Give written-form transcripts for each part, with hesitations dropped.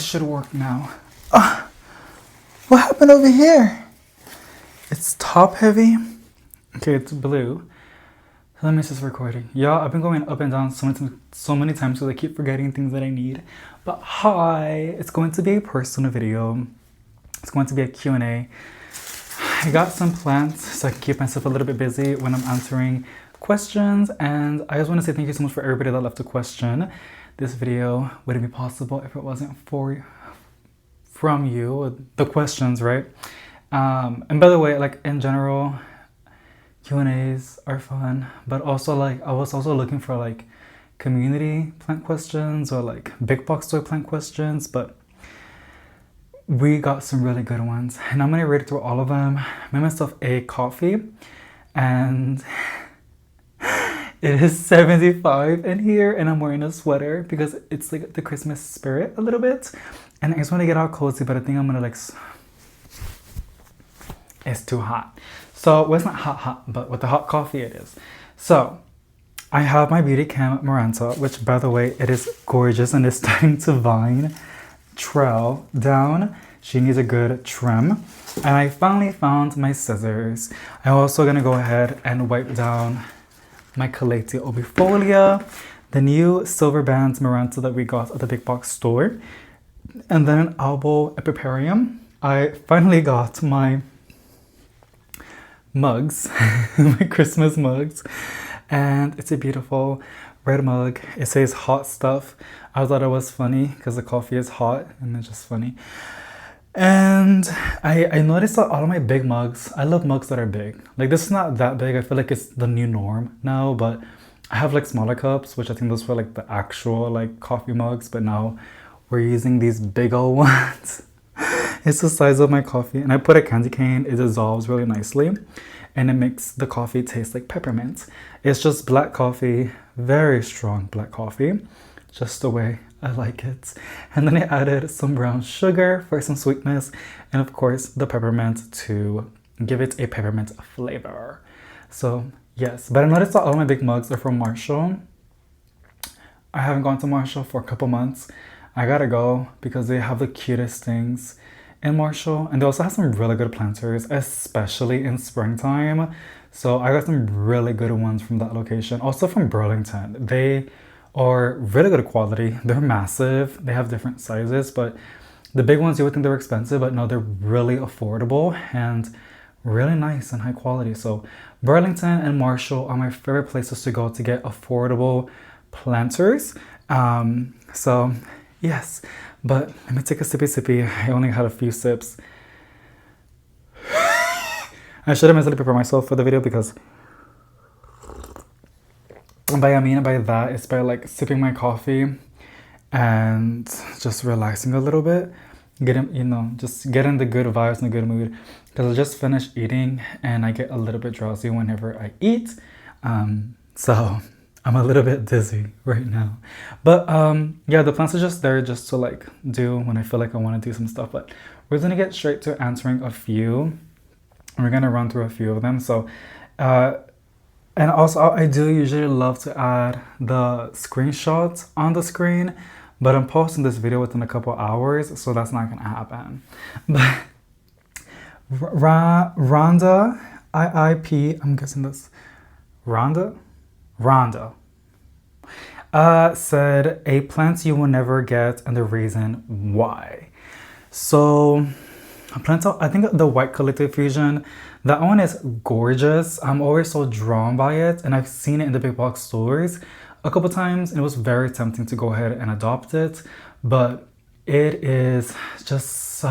should work now. What happened over here? It's top heavy. Okay, it's blue. Let me just recording. Yeah, I've been going up and down so many times because I keep forgetting things that I need. But hi, it's going to be a personal video. It's going to be a Q&A. I got some plants so I can keep myself a little bit busy when I'm answering questions. And I just want to say thank you so much for everybody that left a question. This video wouldn't be possible if it wasn't from you, the questions, right? And by the way, like in general, Q&As are fun, but also like I was also looking for like community plant questions or like big box store plant questions, but we got some really good ones and I'm gonna read through all of them. I made myself a coffee and it is 75 in here and I'm wearing a sweater because it's like the Christmas spirit a little bit. And I just want to get all cozy, but I think I'm gonna like, it's too hot. So, well, it's not hot, but with the hot coffee it is. So, I have my Beauty Cam Maranta, which by the way, it is gorgeous and it's starting to vine trail down. She needs a good trim. And I finally found my scissors. I'm also gonna go ahead and wipe down my Calathea obifolia, the new silver band Maranta that we got at the big box store. And then an Albo Epiparium. I finally got my mugs, my Christmas mugs, and it's a beautiful red mug. It says hot stuff. I thought it was funny because the coffee is hot and it's just funny. And I noticed that all of my big mugs, I love mugs that are big. Like this is not that big. I feel like it's the new norm now, but I have like smaller cups, which I think those were like the actual like coffee mugs, but now we're using these big old ones. It's the size of my coffee and I put a candy cane. It dissolves really nicely and it makes the coffee taste like peppermint. It's just black coffee, very strong black coffee, just the way I like it. And then I added some brown sugar for some sweetness and of course the peppermint to give it a peppermint flavor. So yes, but I noticed that all my big mugs are from Marshall. I haven't gone to Marshall for a couple months. I gotta go because they have the cutest things in Marshall and they also have some really good planters, especially in springtime. So I got some really good ones from that location. Also from Burlington. They are really good quality. They're massive. They have different sizes, but the big ones you would think they're expensive, but no, they're really affordable and really nice and high quality. So Burlington and Marshall are my favorite places to go to get affordable planters. So yes, but let me take a sippy. I only had a few sips. I should have mentally prepared myself for the video because by that, it's by like sipping my coffee and just relaxing a little bit. Just getting the good vibes and the good mood. Because I just finished eating and I get a little bit drowsy whenever I eat. So I'm a little bit dizzy right now. But yeah, the plants are just there just to like do when I feel like I want to do some stuff. But we're going to get straight to answering a few. We're going to run through a few of them. So, and also I do usually love to add the screenshots on the screen. But I'm posting this video within a couple hours, so that's not going to happen. But Rhonda, IIP, I'm guessing that's Rhonda, said a plant you will never get and the reason why. So a plant, I think the white Calathea fusion, that one is gorgeous. I'm always so drawn by it and I've seen it in the big box stores a couple times and it was very tempting to go ahead and adopt it, but it is just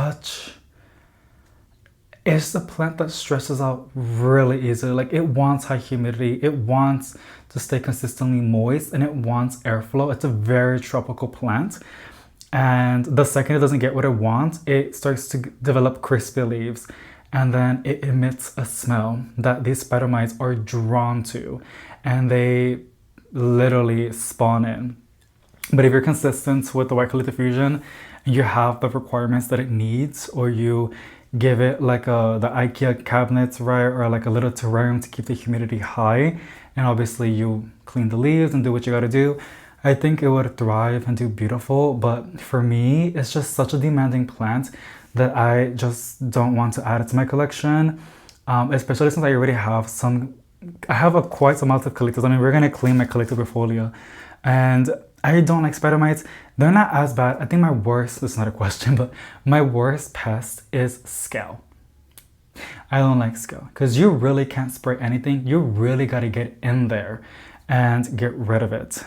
it's a plant that stresses out really easily. Like it wants high humidity, it wants to stay consistently moist, and it wants airflow. It's a very tropical plant. And the second it doesn't get what it wants, it starts to develop crispy leaves. And then it emits a smell that these spider mites are drawn to. And they literally spawn in. But if you're consistent with the white Calathea fusion, and you have the requirements that it needs, or you give it like the IKEA cabinets, right, or like a little terrarium to keep the humidity high, and obviously you clean the leaves and do what you got to do, I think it would thrive and do beautiful, but for me, it's just such a demanding plant that I just don't want to add it to my collection. Especially since I already have some, I have a quite amount of colitas. I mean, we're gonna clean my colita portfolio, and I don't like spider mites. They're not as bad. I think my worst, this is not a question, but my worst pest is scale. I don't like scale because you really can't spray anything. You really gotta get in there and get rid of it.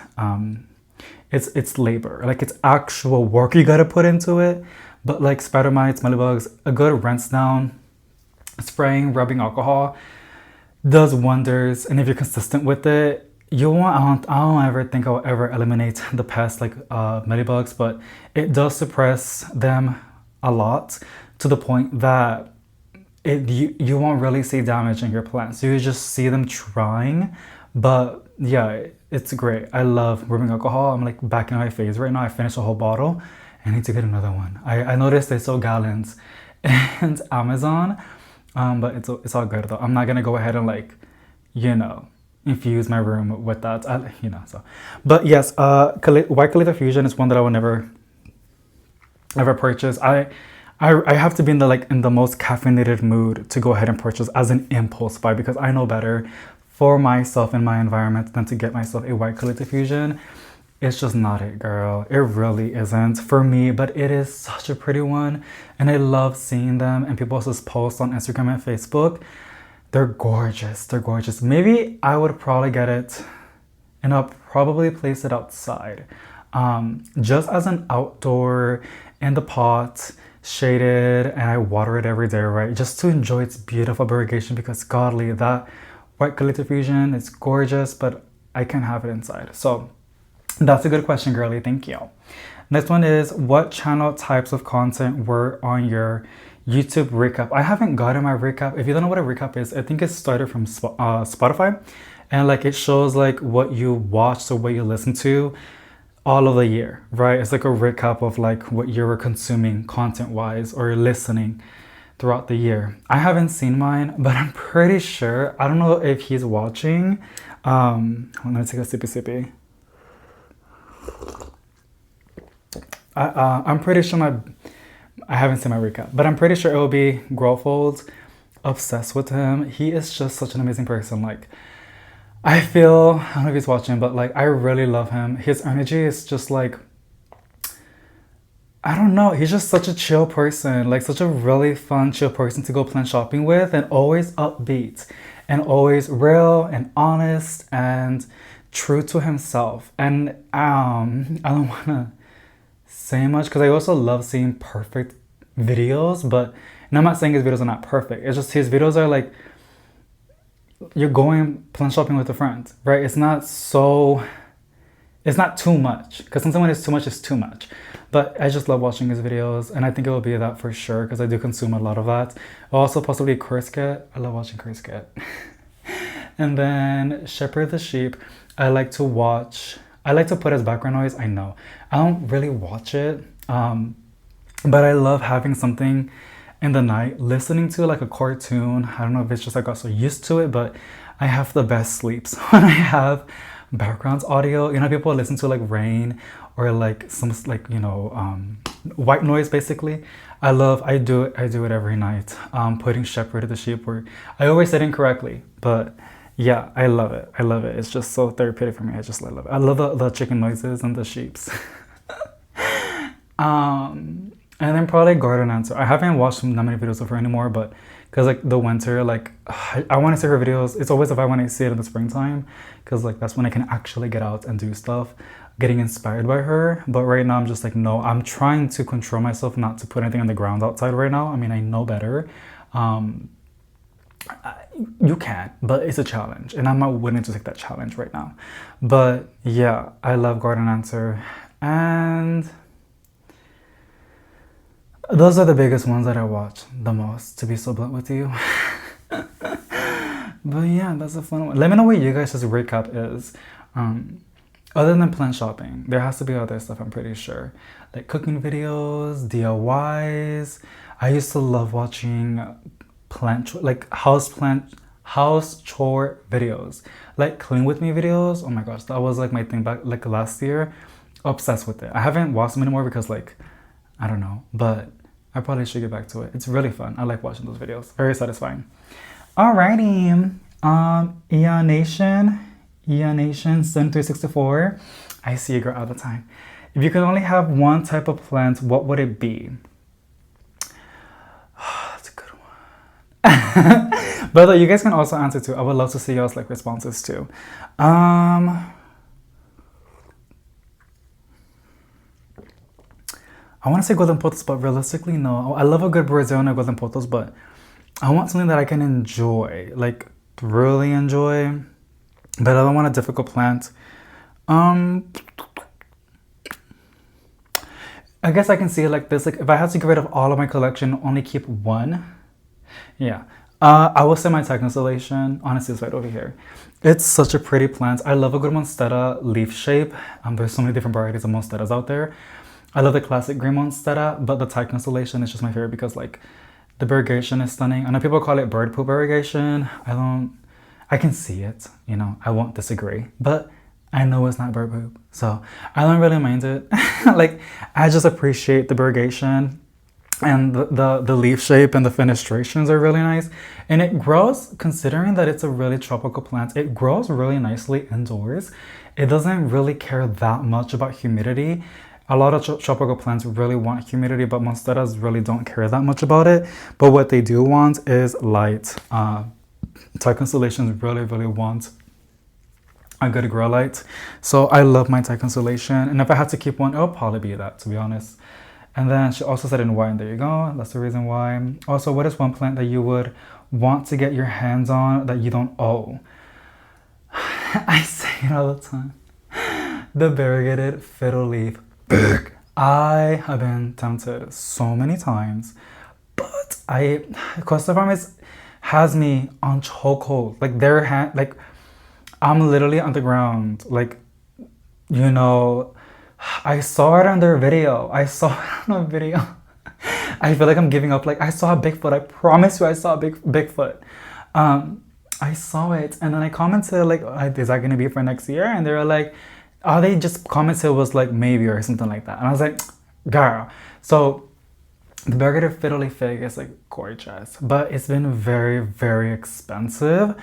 It's labor, like it's actual work you gotta put into it. But like spider mites, mealybugs, a good rinse down, spraying, rubbing alcohol does wonders. And if you're consistent with it, you won't. I don't ever think I'll ever eliminate the pests like mealybugs, but it does suppress them a lot to the point that you won't really see damage in your plants. You just see them trying. But yeah, it's great. I love rubbing alcohol. I'm like back in my phase right now. I finished a whole bottle. I need to get another one. I noticed they sell gallons and Amazon, but it's all good though. I'm not gonna go ahead and like, you know, infuse my room with that. So. But yes, White Calita Fusion is one that I will never ever purchase. I have to be in the most caffeinated mood to go ahead and purchase as an impulse buy, because I know better for myself and my environment than to get myself a White Calita Fusion. It's just not it, girl. It really isn't for me, but it is such a pretty one. And I love seeing them, and people just post on Instagram and Facebook. They're gorgeous. They're gorgeous. Maybe I would probably get it and I'll probably place it outside. Just as an outdoor in the pot, shaded, and I water it every day, right? Just to enjoy its beautiful variegation, because godly, that White Calita Fusion is gorgeous, but I can't have it inside. So that's a good question, girly. Thank you. Next one is, what channel types of content were on your YouTube recap? I haven't gotten my recap. If you don't know what a recap is, I think it started from Spotify, and like it shows like what you watched or what you listened to all of the year, right? It's like a recap of like what you were consuming content wise or listening throughout the year. I haven't seen mine, but I'm pretty sure, I don't know if he's watching. Let me take a sippy. I'm pretty sure I haven't seen my recap, but I'm pretty sure it will be Growfold. Obsessed with him. He is just such an amazing person. Like, I don't know if he's watching, but like, I really love him. His energy is just like, I don't know. He's just such a chill person, like such a really fun, chill person to go plant shopping with, and always upbeat and always real and honest and true to himself. And I don't want to say much because I also love seeing perfect videos, but and I'm not saying his videos are not perfect. It's just his videos are like, you're going plant shopping with a friend, right? It's not too much, because sometimes when it's too much, it's too much. But I just love watching his videos, and I think it will be that for sure, because I do consume a lot of that. Also, possibly Cricket. I love watching Cricket. And then Shepherd the Sheep. I like to put as background noise. I know I don't really watch it, but I love having something in the night, listening to like a cartoon. I don't know if it's just I got so used to it, but I have the best sleeps when I have background audio. You know, people listen to like rain or like some like, you know, white noise basically. I do it every night. Putting Shepherd the Sheep, where I always said it incorrectly, but yeah, I love it. It's just so therapeutic for me. I just love it. I love the chicken noises and the sheeps. And then probably Garden Answer. I haven't watched that many videos of her anymore, but because like the winter, like I want to see her videos. It's always if I want to see it in the springtime, because like that's when I can actually get out and do stuff, getting inspired by her. But right now I'm just like, no, I'm trying to control myself not to put anything on the ground outside right now. I mean, I know better. You can, but it's a challenge, and I'm not willing to take that challenge right now. But yeah, I love Garden Answer, and those are the biggest ones that I watch the most, to be so blunt with you. But yeah, that's a fun one. Let me know what you guys' recap is. Other than plant shopping, there has to be other stuff, I'm pretty sure. Like cooking videos, DIYs. I used to love watching house chore videos, like clean with me videos. Oh my gosh, that was like my thing back like last year. Obsessed with it. I haven't watched them anymore because like, I don't know, but I probably should get back to it. It's really fun. I like watching those videos. Very satisfying. Alrighty. Eon Nation 7364. I see you girl all the time. If you could only have one type of plant, what would it be? That's a good one. But you guys can also answer too. I would love to see y'all's like responses too. I want to say golden potos, but realistically, no. I love a good Brazilian golden potos, but I want something that I can enjoy, like really enjoy, but I don't want a difficult plant. I guess I can see it like this. Like if I had to get rid of all of my collection, only keep one. Yeah. I will say my tech installation. Honestly, it's right over here. It's such a pretty plant. I love a good monstera leaf shape. There's so many different varieties of monsteras out there. I love the classic green monstera, but the Thai constellation is just my favorite because like the variegation is stunning. I know people call it bird poop variegation. I can see it, you know, I won't disagree, but I know it's not bird poop. So I don't really mind it. Like I just appreciate the variegation and the leaf shape and the fenestrations are really nice. And it grows, considering that it's a really tropical plant, it grows really nicely indoors. It doesn't really care that much about humidity. A lot of tropical plants really want humidity, but monsteras really don't care that much about it. But what they do want is light. Thai constellations really, really want a good grow light. So I love my Thai constellation. And if I had to keep one, it would probably be that, to be honest. And then she also said in white, and there you go. That's the reason why. Also, what is one plant that you would want to get your hands on that you don't own? I say it all the time. The variegated fiddle leaf. I have been tempted so many times, but Costa Farmers has me on chokehold. Like their hand, like I'm literally on the ground. Like, you know, I saw it on their video. I saw it on a video. I feel like I'm giving up. Like I saw a Bigfoot. I promise you, I saw a Bigfoot. I saw it, and then I commented like, "Is that gonna be for next year?" And they were like, they just commented it was like maybe or something like that. And I was like, girl. So the variegated fiddle leaf fig is like gorgeous, but it's been very, very expensive.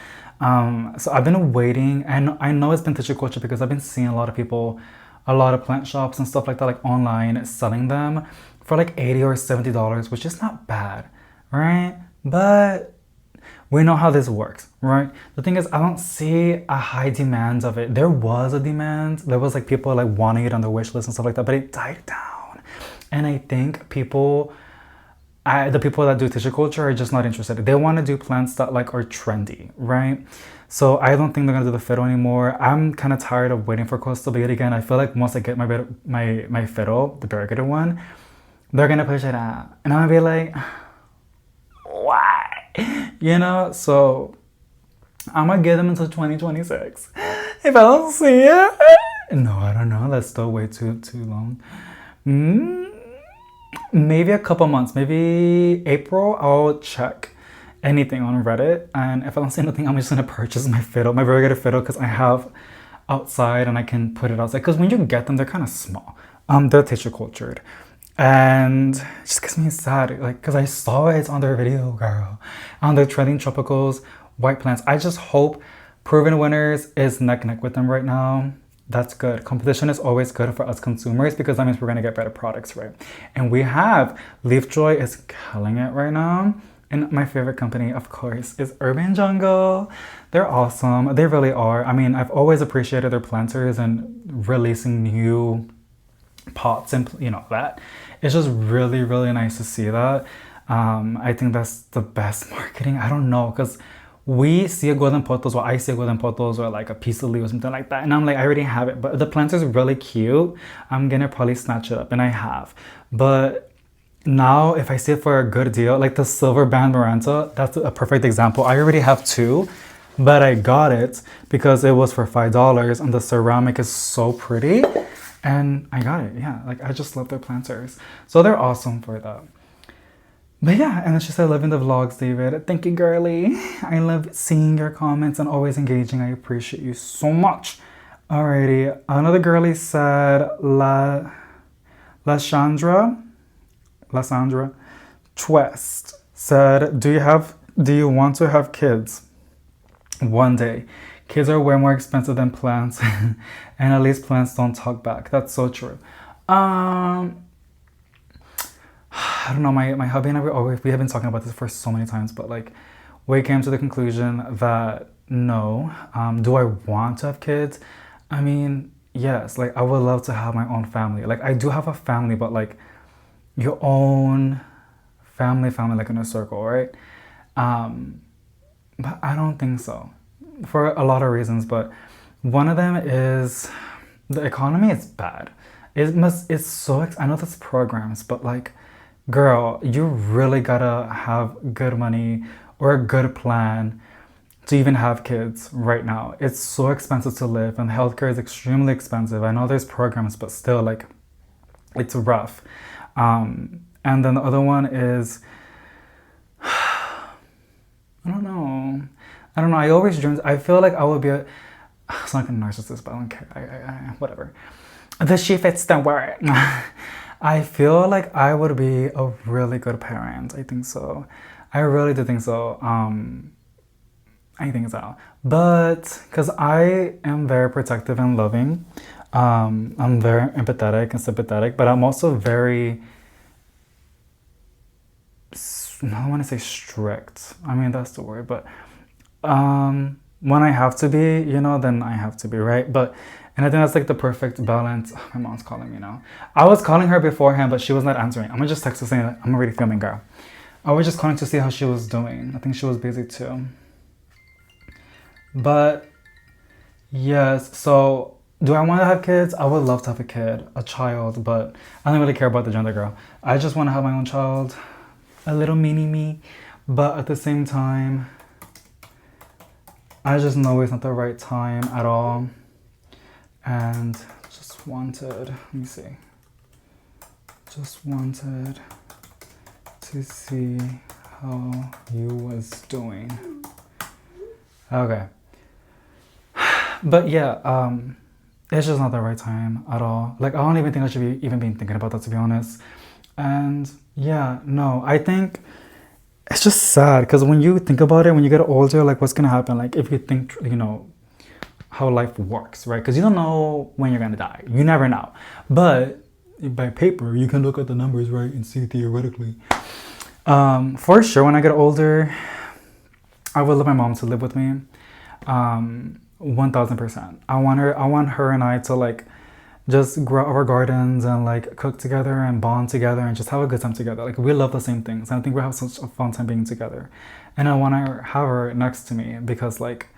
So I've been waiting, and I know it's been tissue culture because I've been seeing a lot of people, a lot of plant shops and stuff like that, like online selling them for like $80 or $70, which is not bad, right? But we know how this works, right? The thing is, I don't see a high demand of it. There was a demand. There was like people like wanting it on the wish list and stuff like that, but it died down. And I think the people that do tissue culture are just not interested. They want to do plants that like are trendy, right? So I don't think they're gonna do the fiddle anymore. I'm kind of tired of waiting for coastal to again. I feel like once I get my fiddle, the variegated one, they're gonna push it out, and I'm gonna be like, why? You know, so I'm gonna give them until 2026. If I don't see it, no, I don't know. That's still way too long. Maybe a couple months, maybe April. I'll check anything on Reddit, and if I don't see anything, I'm just gonna purchase my variegated fiddle because I have outside and I can put it outside. Because when you get them, they're kind of small. They're tissue cultured. And it just gets me sad, like, because I saw it on their video, girl. On their trending tropicals, white plants. I just hope Proven Winners is neck with them right now. That's good. Competition is always good for us consumers because that means we're going to get better products, right? And we have Leafjoy is killing it right now. And my favorite company, of course, is Urban Jungle. They're awesome. They really are. I mean, I've always appreciated their planters and releasing new pots and, you know, that. It's just really, really nice to see that. I think that's the best marketing. I don't know, because we see a golden potos, or I see a golden potos, or like a piece of leaf or something like that. And I'm like, I already have it, but the plant is really cute. I'm gonna probably snatch it up, and I have. But now if I see it for a good deal, like the silver band Maranta, that's a perfect example. I already have two, but I got it because it was for $5 and the ceramic is so pretty. And I got it, yeah. Like, I just love their planters. So they're awesome for that. But yeah, and then she said, loving the vlogs, David. Thank you, girly. I love seeing your comments and always engaging. I appreciate you so much. Alrighty, another girly said, Lasandra Twest said, do you want to have kids one day? Kids are way more expensive than plants, and at least plants don't talk back. That's so true. I don't know, my hubby and I, we have been talking about this for so many times, but like, we came to the conclusion that no. Do I want to have kids? I mean, yes, like I would love to have my own family. Like I do have a family, but like your own family, like in a circle, right? But I don't think so for a lot of reasons, but one of them is the economy is bad. It's so, I know that's programs, but like, girl, you really gotta have good money or a good plan to even have kids right now. It's so expensive to live and healthcare is extremely expensive. I know there's programs, but still, like, it's rough. And then the other one is, I don't know. I always dreamed, I feel like I would be it's not like a narcissist, but I don't care. I whatever. The she fits the word. I feel like I would be a really good parent. I think so. I really do think so. I think so. But because I am very protective and loving, I'm very empathetic and sympathetic, but I'm also very, I don't want to say strict. I mean, that's the word, but when I have to be, then I have to be, right? And I think that's like the perfect balance. Oh, my mom's calling me now. I was calling her beforehand, but she was not answering. I'm gonna just text her saying that I'm already filming, girl. I was just calling to see how she was doing. I think she was busy too. But yes, so do I want to have kids? I would love to have a kid, a child, but I don't really care about the gender, girl. I just want to have my own child, a little mini me, but at the same time, I just know it's not the right time at all. And just wanted to see how you was doing. Okay. But yeah, it's just not the right time at all. Like, I don't even think I should be even thinking about that, to be honest. And yeah, no, I think it's just sad because when you think about it, when you get older, like what's gonna happen? Like if you think, how life works, right? Because you don't know when you're gonna die. You never know. But by paper, you can look at the numbers, right, and see theoretically. For sure, when I get older, I would love my mom to live with me. 1000%. I want her and I to like just grow our gardens and like cook together and bond together and just have a good time together. Like we love the same things. And I think we have such a fun time being together. And I want to have her next to me because like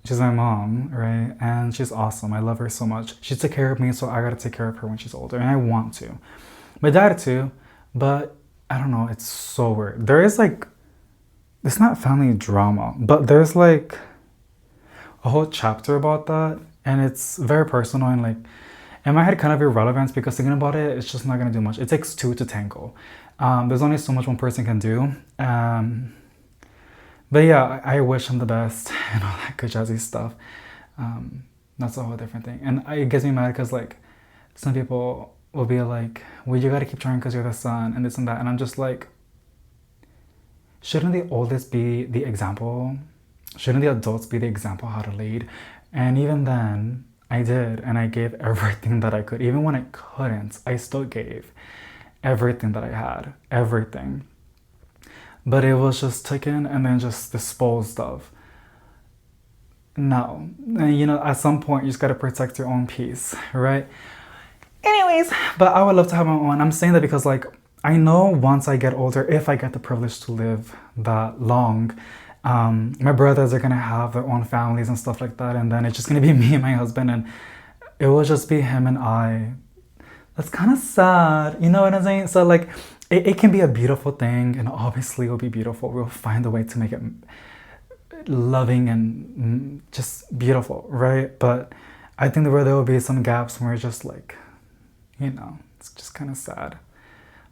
she's my mom, right? And she's awesome. I love her so much. She took care of me, so I gotta take care of her when she's older. And I want to. My dad too, but I don't know, it's so weird. There is like, it's not family drama, but there's like a whole chapter about that. And it's very personal and like, in my head kind of irrelevant because thinking about it, it's just not gonna do much. It takes two to tango. There's only so much one person can do. But yeah, I wish him the best and all that good jazzy stuff. That's a whole different thing. And it gets me mad because like some people will be like, well, you gotta keep trying because you're the son and this and that. And I'm just like, shouldn't the oldest be the example? Shouldn't the adults be the example how to lead? And even then, I did. And I gave everything that I could. Even when I couldn't, I still gave everything that I had. Everything. But it was just taken and then just disposed of. No. And at some point, you just gotta protect your own peace, right? Anyways, but I would love to have my own. I'm saying that because like, I know once I get older, if I get the privilege to live that long, my brothers are gonna have their own families and stuff like that. And then it's just gonna be me and my husband and it will just be him and I. That's kind of sad. You know what I'm saying? So like, it can be a beautiful thing and obviously it'll be beautiful. We'll find a way to make it loving and just beautiful, right? But I think there will be some gaps where it's just like, it's just kind of sad.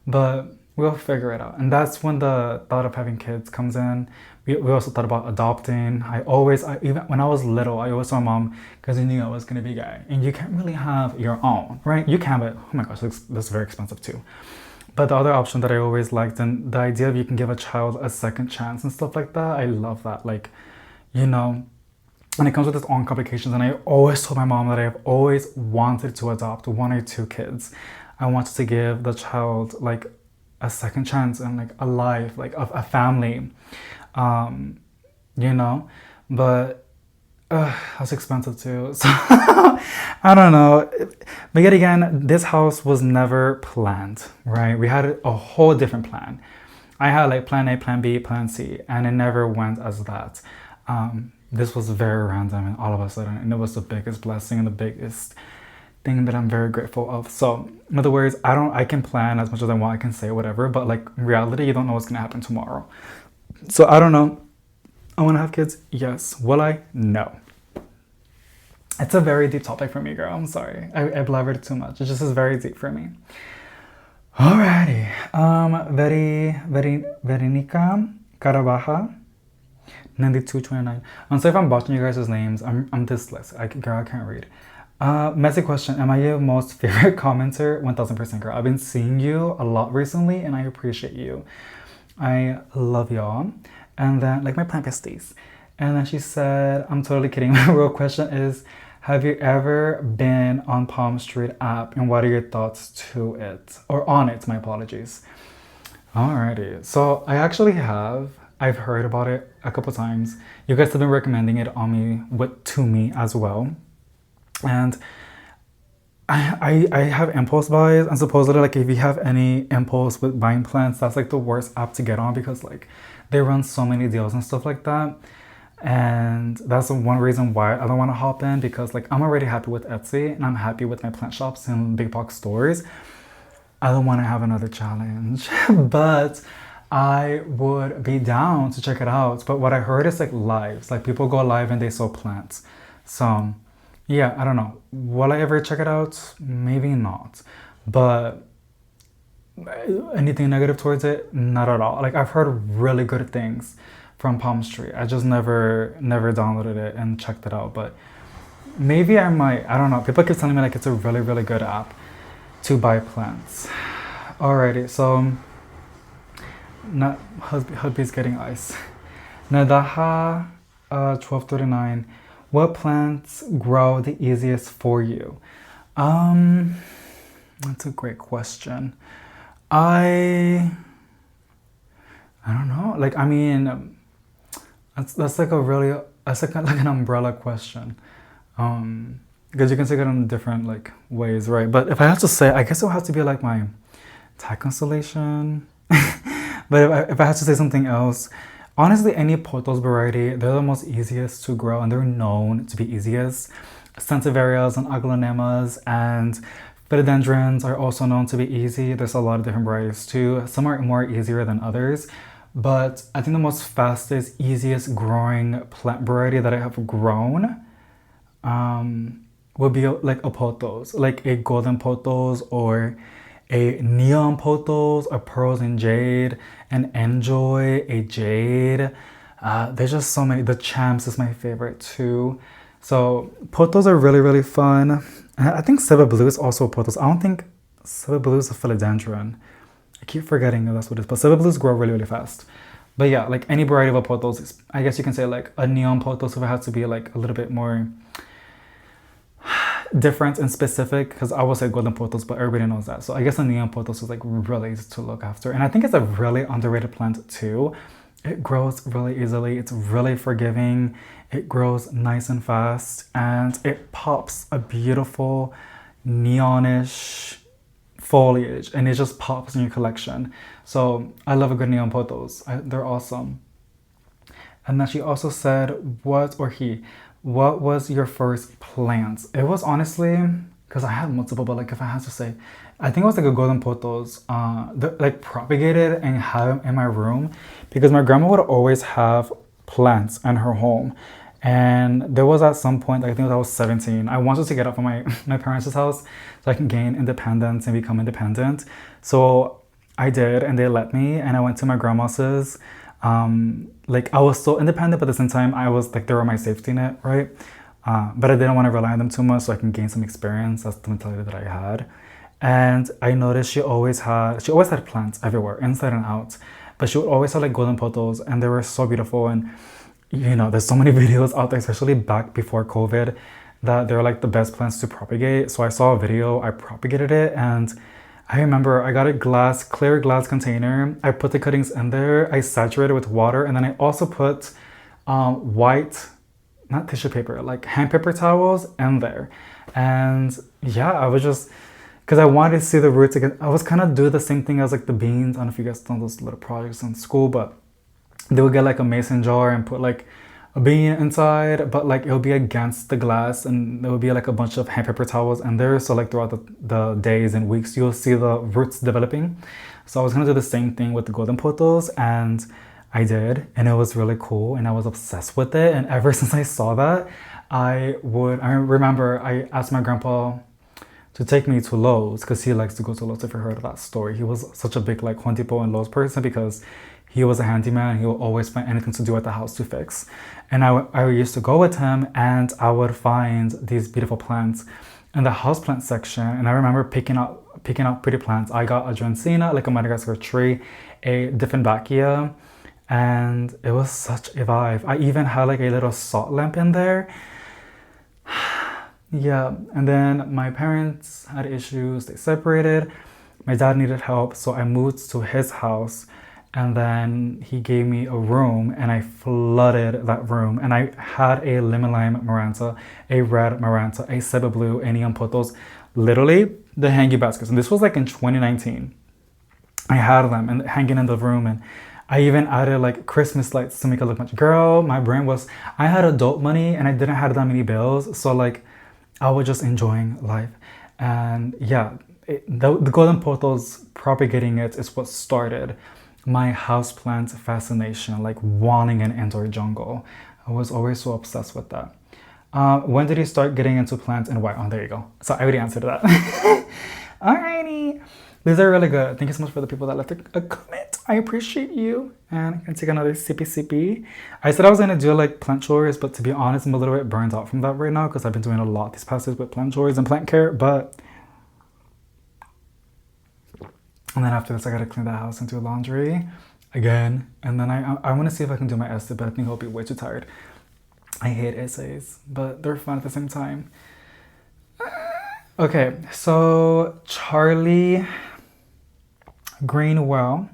But We'll figure it out. And that's when the thought of having kids comes in. We also thought about adopting. Even when I was little, I always told my mom, because I knew I was going to be gay. And you can't really have your own, right? You can, but oh my gosh, that's very expensive too. But the other option that I always liked, and the idea of you can give a child a second chance and stuff like that, I love that. Like, you know, and it comes with its own complications. And I always told my mom that I've always wanted to adopt 1 or 2 kids. I wanted to give the child like a second chance and like a life, like a family, you know, but that's expensive too. So I don't know. But yet again, this house was never planned, right? We had a whole different plan. I had like plan A, plan B, plan C, and it never went as that. This was very random and all of a sudden, and it was the biggest blessing and the biggest thing that I'm very grateful of. So in other words, I can plan as much as I want, I can say whatever, but like in reality, you don't know what's gonna happen tomorrow. So I don't know. I wanna have kids, yes. Will I? No. It's a very deep topic for me, girl. I'm sorry. I blabbered too much. It just is very deep for me. Alrighty. Veronica Carabaja 9229. I'm sorry if I'm botching you guys' names. I'm dyslexic. Girl, I can't read. Messy question. Am I your most favorite commenter? 1000% girl. I've been seeing you a lot recently and I appreciate you. I love y'all. And then, like my plant besties. And then she said, I'm totally kidding. My real question is, have you ever been on Palmstreet app and what are your thoughts to it? Or on it, my apologies. Alrighty. So I actually have. I've heard about it a couple times. You guys have been recommending it to me as well. And I have impulse buys, and supposedly like if you have any impulse with buying plants, that's like the worst app to get on because like they run so many deals and stuff like that. And that's one reason why I don't want to hop in, because like I'm already happy with Etsy and I'm happy with my plant shops and big box stores. I don't want to have another challenge, but I would be down to check it out. But what I heard is like lives, like people go live and they sell plants. So yeah, I don't know. Will I ever check it out? Maybe not. But anything negative towards it? Not at all. Like I've heard really good things from Palmstreet. I just never downloaded it and checked it out. But maybe I might. I don't know. People keep telling me like it's a really, really good app to buy plants. Alrighty, so hubby's getting ice. Nadaha 1239. What plants grow the easiest for you? That's a great question. I don't know. Like I mean, that's like an umbrella question. Because you can take it in different like ways, right? But if I have to say, I guess it would have to be like my tag constellation. But if I have to say something else, honestly, any pothos variety, they're the most easiest to grow and they're known to be easiest. Sansevieras and aglaonemas and philodendrons are also known to be easy. There's a lot of different varieties too. Some are more easier than others. But I think the most fastest, easiest growing plant variety that I have grown would be like a pothos, like a golden pothos or a neon pothos, a pearls and jade, an enjoy, a jade. There's just so many. The champs is my favorite too. So pothos are really, really fun. I think Seva Blue is also a pothos. I don't think Seva Blue is a philodendron. I keep forgetting if that's what it is. But Seva Blues grow really, really fast. But yeah, like any variety of a pothos, I guess you can say like a neon pothos if it has to be like a little bit more different and specific, because I will say golden pothos, but everybody knows that. So I guess a neon pothos is like really easy to look after. And I think it's a really underrated plant too. It grows really easily. It's really forgiving. It grows nice and fast. And it pops a beautiful neonish foliage. And it just pops in your collection. So I love a good neon pothos. They're awesome. And then she also said, what was your first plant? It was honestly, because I had multiple, but like if I had to say, I think it was like a golden pothos, like propagated and had them in my room, because my grandma would always have plants in her home. And there was at some point, I think I was 17, I wanted to get out from my parents' house so I can gain independence and become independent. So I did, and they let me, and I went to my grandma's. Like I was so independent, but at the same time, I was like they were my safety net, right? But I didn't want to rely on them too much, so I can gain some experience. That's the mentality that I had. And I noticed she always had plants everywhere, inside and out. But she would always have like golden pothos, and they were so beautiful. And you know, there's so many videos out there, especially back before COVID, that they're like the best plants to propagate. So I saw a video, I propagated it, and I remember I got a clear glass container. I put the cuttings in there, I saturated with water, and then I also put white, not tissue paper, like hand paper towels in there. And yeah, I was just, because I wanted to see the roots again. I was kind of doing the same thing as like the beans. I don't know if you guys done those little projects in school, but they would get like a mason jar and put like a bean inside, but like it would be against the glass, and there would be like a bunch of hand paper towels in there. So like throughout the days and weeks, you'll see the roots developing. So I was gonna do the same thing with the golden pothos, and I did, and it was really cool, and I was obsessed with it. And ever since I saw that, I remember I asked my grandpa to take me to Lowe's, because he likes to go to Lowe's. If you heard of that story, he was such a big like Home Depot and Lowe's person, because he was a handyman. He would always find anything to do at the house to fix. And I used to go with him, and I would find these beautiful plants in the houseplant section. And I remember picking out pretty plants. I got a Dracaena, like a Madagascar tree, a Dieffenbachia, and it was such a vibe. I even had like a little salt lamp in there. Yeah, and then my parents had issues. They separated. My dad needed help, so I moved to his house. And then he gave me a room, and I flooded that room. And I had a lemon lime maranta, a red maranta, a Cebu blue, a neon pothos, literally the hanging baskets. And this was like in 2019. I had them and hanging in the room, and I even added like Christmas lights to make it look much. Girl, my brain was, I had adult money and I didn't have that many bills. So like I was just enjoying life. And yeah, the golden pothos, propagating it is what started my houseplant fascination, like wanting an indoor jungle. I was always so obsessed with that. When did you start getting into plants and why? Oh, there you go. So I already answered that. Alrighty. These are really good. Thank you so much for the people that left a comment. I appreciate you. And I'm gonna take another sippy. I said I was gonna do like plant chores, but to be honest, I'm a little bit burned out from that right now, because I've been doing a lot these past days with plant chores and plant care, and then after this, I gotta clean the house and do laundry again. And then I want to see if I can do my essay, but I think I'll be way too tired. I hate essays, but they're fun at the same time. Okay, so Charlie Greenwell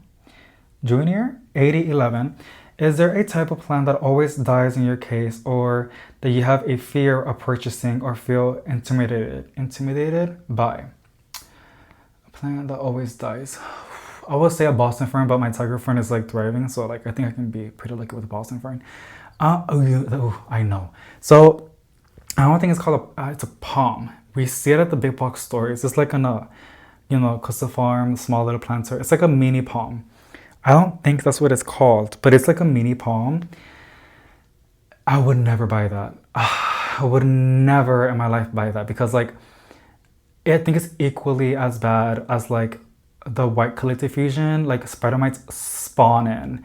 Jr., 8011. Is there a type of plant that always dies in your case, or that you have a fear of purchasing or feel intimidated by? Plant that always dies. I would say a Boston fern, but my tiger fern is like thriving, so like I think I can be pretty lucky with a Boston fern. I know. So I don't think it's called it's a palm. We see it at the big box stores. It's like on a, Costa Farm, small little planter. It's like a mini palm. I don't think that's what it's called, but it's like a mini palm. I would never buy that. I would never in my life buy that, because like I think it's equally as bad as like the white collective fusion, like spider mites spawn in.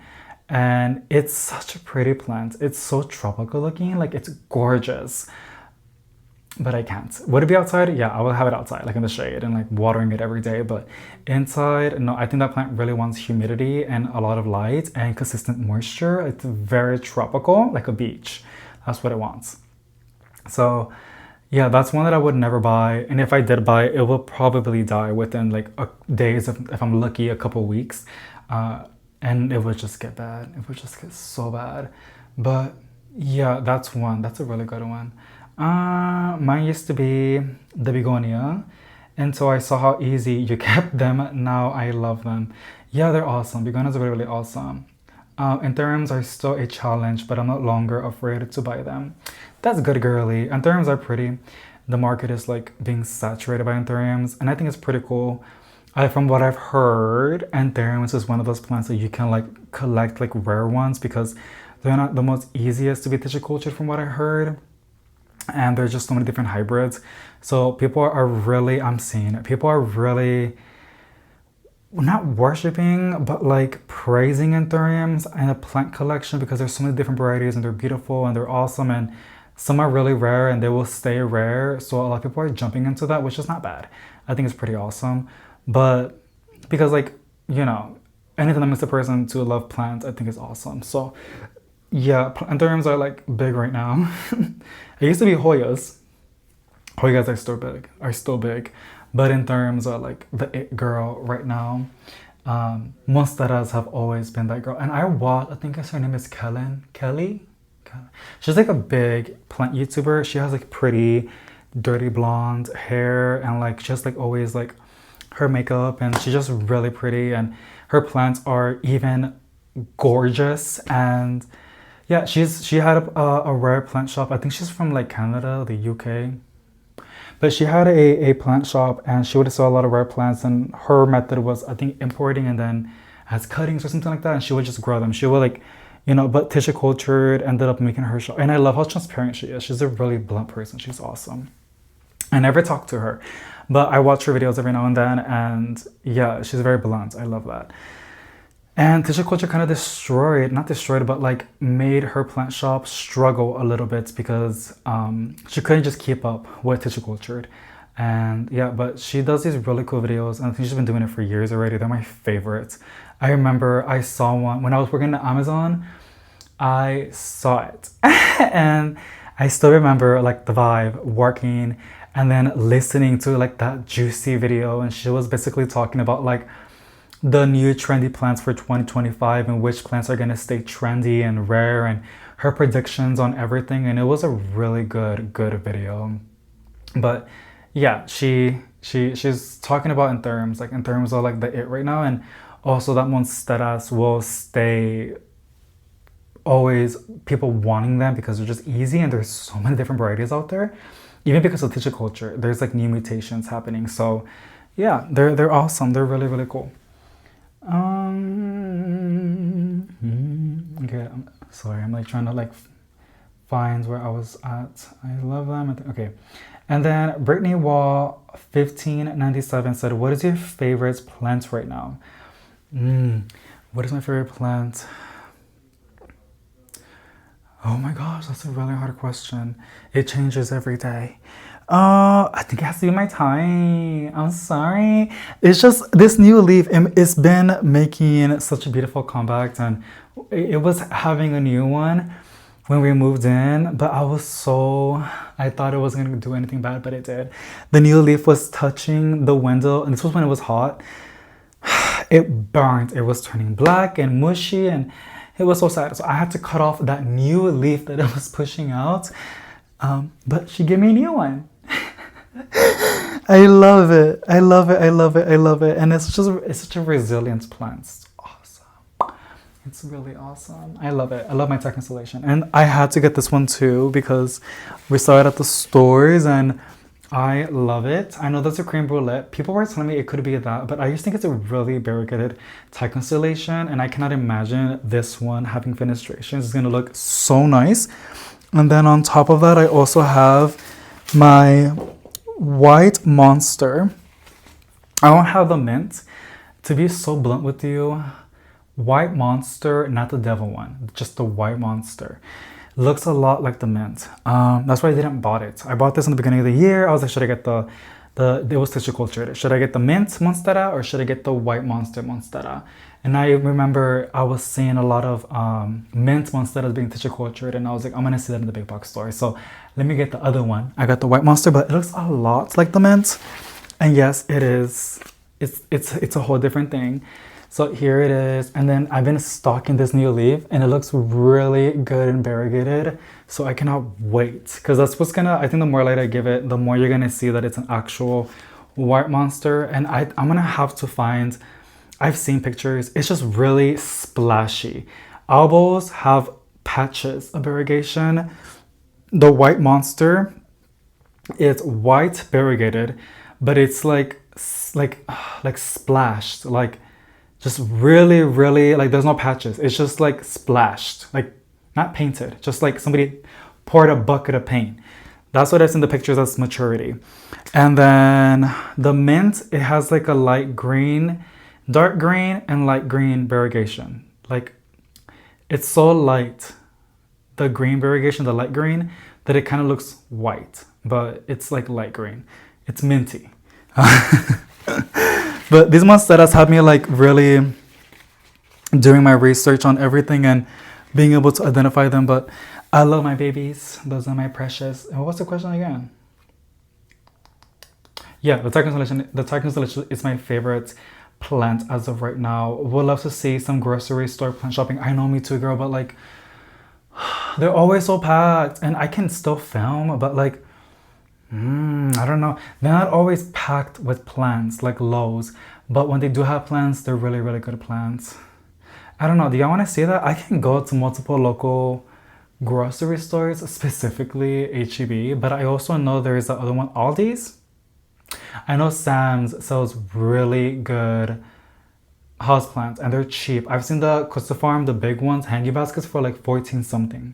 And it's such a pretty plant. It's so tropical looking, like it's gorgeous. But I can't. Would it be outside? Yeah, I will have it outside, like in the shade and like watering it every day. But inside, no, I think that plant really wants humidity and a lot of light and consistent moisture. It's very tropical, like a beach. That's what it wants. So yeah, that's one that I would never buy. And if I did buy it, it will probably die within like days, if I'm lucky, a couple weeks. And it would just get bad. It would just get so bad. But yeah, that's one. That's a really good one. Mine used to be the begonia. And so I saw how easy you kept them. Now I love them. Yeah, they're awesome. Begonias are really, really awesome. Anthuriums are still a challenge, but I'm no longer afraid to buy them. That's good, girly. Anthuriums are pretty. The market is like being saturated by anthuriums, and I think it's pretty cool. From what I've heard, anthuriums is one of those plants that you can like collect like rare ones, because they're not the most easiest to be tissue cultured from what I heard. And there's just so many different hybrids. So people are really not worshiping, but like praising anthuriums and a plant collection because there's so many different varieties and they're beautiful and they're awesome and some are really rare and they will stay rare. So a lot of people are jumping into that, which is not bad. I think it's pretty awesome. But because like, you know, anything that makes a person to love plants, I think is awesome. So yeah, anthuriums are like big right now. It used to be Hoyas. Hoyas are still big. But anthuriums are like the it girl right now. Monsteras have always been that girl. And I think her name is Kelly. She's like a big plant YouTuber. She has like pretty dirty blonde hair and like just like always like her makeup and she's just really pretty and her plants are even gorgeous. And yeah, she had a rare plant shop. I think she's from like Canada, the UK. But she had a plant shop and she would sell a lot of rare plants and her method was I think importing and then as cuttings or something like that and she would just grow them. She would like, you know, but tissue cultured ended up making her shop. And I love how transparent she is. She's a really blunt person. She's awesome. I never talked to her, but I watch her videos every now and then and yeah, she's very blunt. I love that. And tissue culture kind of not destroyed, but like made her plant shop struggle a little bit because she couldn't just keep up with tissue cultured. And yeah, but she does these really cool videos and I think she's been doing it for years already. They're my favorites. I remember I saw one when I was working at Amazon. I saw it and I still remember like the vibe working and then listening to like that juicy video and she was basically talking about like the new trendy plants for 2025 and which plants are going to stay trendy and rare and her predictions on everything and it was a really good video. But yeah, she's talking about anthuriums. Like anthuriums are like the it right now and also that monsteras will stay always people wanting them because they're just easy and there's so many different varieties out there. Even because of tissue culture, there's like new mutations happening. So yeah, they're awesome. They're really, really cool. Okay, I'm sorry, I'm like trying to like find where I was at. I love them. Okay, and then Brittany Wall 1597 said, "What is your favorite plant right now?" What is my favorite plant? Oh my gosh, that's a really hard question. It changes every day. I think it has to be my time. I'm sorry. It's just this new leaf. It's been making such a beautiful comeback, and it was having a new one when we moved in. But I thought it wasn't gonna do anything bad, but it did. The new leaf was touching the window, and this was when it was hot. It burned. It was turning black and mushy, and it was so sad. So I had to cut off that new leaf that it was pushing out. But she gave me a new one. I love it. I love it. I love it. I love it. And it's such a resilient plant. It's awesome. It's really awesome. I love it. I love my tech installation. And I had to get this one too because we saw it at the stores and I love it. I know that's a creme brulee. People were telling me it could be that, but I just think it's a really variegated tech installation and I cannot imagine this one having fenestrations. It's going to look so nice. And then on top of that, I also have my white monster. I don't have the mint. To be so blunt with you, white monster, not the devil one, just the white monster. Looks a lot like the mint. That's why I didn't bought it. I bought this in the beginning of the year. I was like, should I get it was tissue cultured. Should I get the mint monstera or should I get the white monster monstera? And I remember I was seeing a lot of mint monsteras being tissue cultured and I was like, I'm gonna see that in the big box store. So let me get the other one. I got the white monster, but it looks a lot like the mint. And yes, it is. It's a whole different thing. So here it is. And then I've been stocking this new leaf and it looks really good and variegated. So I cannot wait because that's what's I think the more light I give it, the more you're gonna see that it's an actual white monster. And I'm gonna have to find, I've seen pictures, it's just really splashy. Elbows have patches of variegation. The white monster, it's white variegated, but it's like splashed, like just really, really, like there's no patches. It's just like splashed, like not painted, just like somebody poured a bucket of paint. That's what I've seen in the pictures as maturity. And then the mint, it has like a light green dark green and light green variegation. Like, it's so light, the green variegation, the light green, that it kind of looks white, but it's like light green. It's minty. But these monsteras had me like really doing my research on everything and being able to identify them. But I love my babies. Those are my precious. And what was the question again? Yeah, the Thai constellation is my favorite plant as of right now. Would love to see some grocery store plant shopping. I know, me too, girl, but like they're always so packed, and I can still film, but like I don't know. They're not always packed with plants like Lowe's, but when they do have plants, they're really, really good plants. I don't know. Do y'all want to see that? I can go to multiple local grocery stores, specifically H-E-B, but I also know there is the other one, Aldi's. I know Sam's sells really good houseplants, and they're cheap. I've seen the Costa Farm, the big ones, hanging baskets for like 14 something.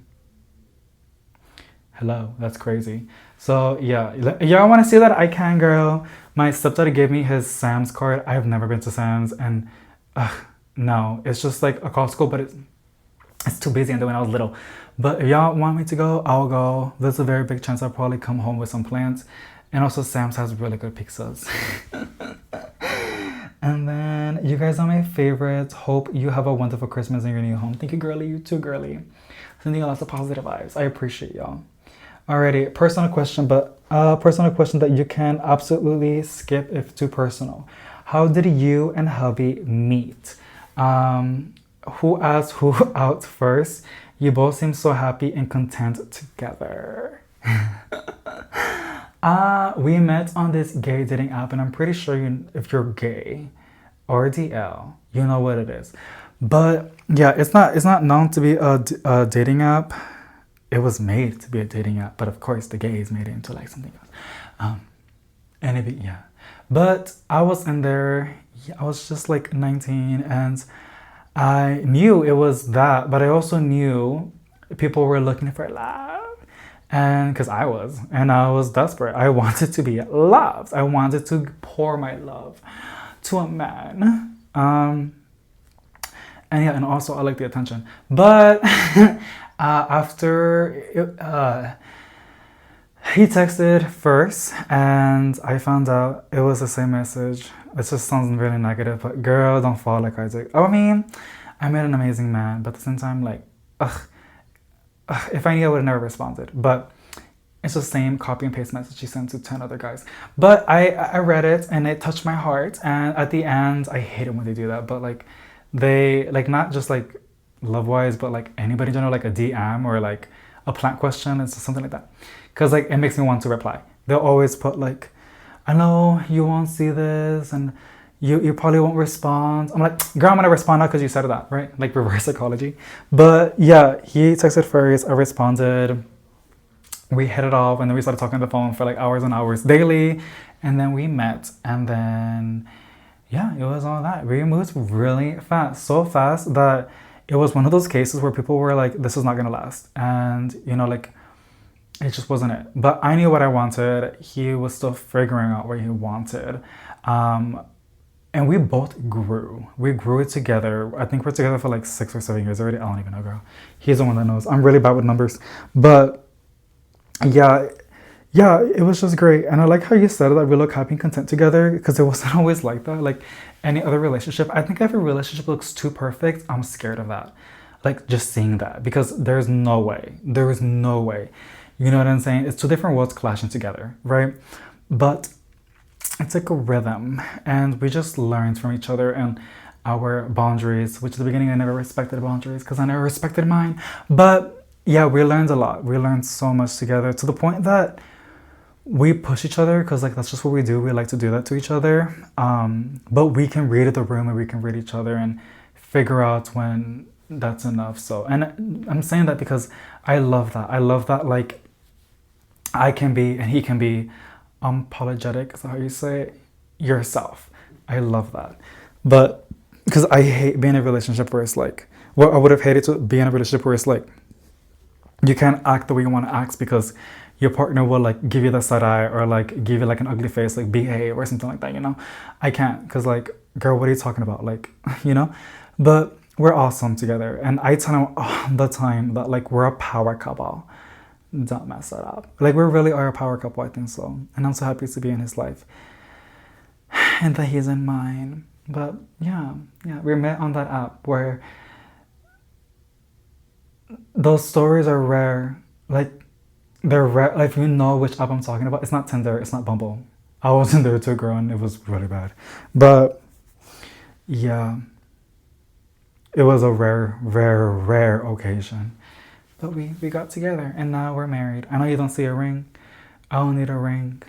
Hello, that's crazy. So yeah, y'all want to see that? I can, girl. My stepdad gave me his Sam's card. I've never been to Sam's, and no, it's just like a Costco, but it's too busy. And then when I was little, but if y'all want me to go, I'll go. There's a very big chance I'll probably come home with some plants, and also Sam's has really good pizzas. And then you guys are my favorites. Hope you have a wonderful Christmas in your new home. Thank you, girly. You too, girly. Sending you lots of positive vibes. I appreciate y'all. Alrighty, personal question, but a personal question that you can absolutely skip if too personal. How did you and hubby meet? Who asked who out first? You both seem so happy and content together. We met on this gay dating app, and I'm pretty sure if you're gay or DL, you know what it is. But yeah, it's not known to be a dating app. It was made to be a dating app, but of course the gays made it into like something else. Yeah. But I was in there. I was just like 19, and I knew it was that, but I also knew people were looking for love. And because I was desperate. I wanted to be loved. I wanted to pour my love to a man. And yeah, and also I like the attention. But after he texted first, and I found out it was the same message. It just sounds really negative, but girl, don't fall like I did. I mean, I met an amazing man, but at the same time, like, if I knew, I would have never responded. But it's the same copy and paste message she sent to 10 other guys. But I read it, and it touched my heart. And at the end, I hate it when they do that. But like, they, like, not just like love-wise, but like anybody in general, like a DM or like a plant question, it's something like that. Because like, it makes me want to reply. They'll always put like, I know you won't see this, and you probably won't respond. I'm like, girl, I'm gonna respond now because you said that, right? Like reverse psychology. But yeah, he texted first, I responded. We hit it off, and then we started talking on the phone for like hours and hours daily. And then we met, and then yeah, it was all that. We moved really fast, so fast that it was one of those cases where people were like, this is not gonna last. And you know, like, it just wasn't it. But I knew what I wanted. He was still figuring out what he wanted. And we both grew. We grew it together. I think we're together for like 6 or 7 years already. I don't even know, girl. He's the one that knows. I'm really bad with numbers. But yeah, it was just great. And I like how you said that we look happy and content together, because it wasn't always like that. Like any other relationship, I think if a relationship looks too perfect, I'm scared of that. Like just seeing that, because there's no way. There is no way. You know what I'm saying? It's two different worlds clashing together, right? But it's like a rhythm, and we just learned from each other and our boundaries, which at the beginning I never respected boundaries because I never respected mine. But yeah, we learned a lot. We learned so much together, to the point that we push each other, because like that's just what we do. We like to do that to each other. But we can read the room, and we can read each other and figure out when that's enough. So, and I'm saying that because I love that. I love that, like, I can be and he can be unapologetic, is that how you say it? Yourself. I love that. But because I hate being in a relationship where it's like, well, I would have hated to be in a relationship where it's like, you can't act the way you want to act because your partner will like give you the side eye, or like give you like an ugly face, like behave or something like that, you know? I can't, because like girl, what are you talking about? Like, you know? But we're awesome together. And I tell him all the time that, like, we're a power couple. Don't mess that up. Like, we really are a power couple, I think so. And I'm so happy to be in his life. And that he's in mine. But yeah, we met on that app where those stories are rare. Like, they're rare. Like, if you know which app I'm talking about, it's not Tinder, it's not Bumble. I was in there too, girl, and it was really bad. But yeah, it was a rare occasion. But we got together, and now we're married. I know you don't see a ring. I don't need a ring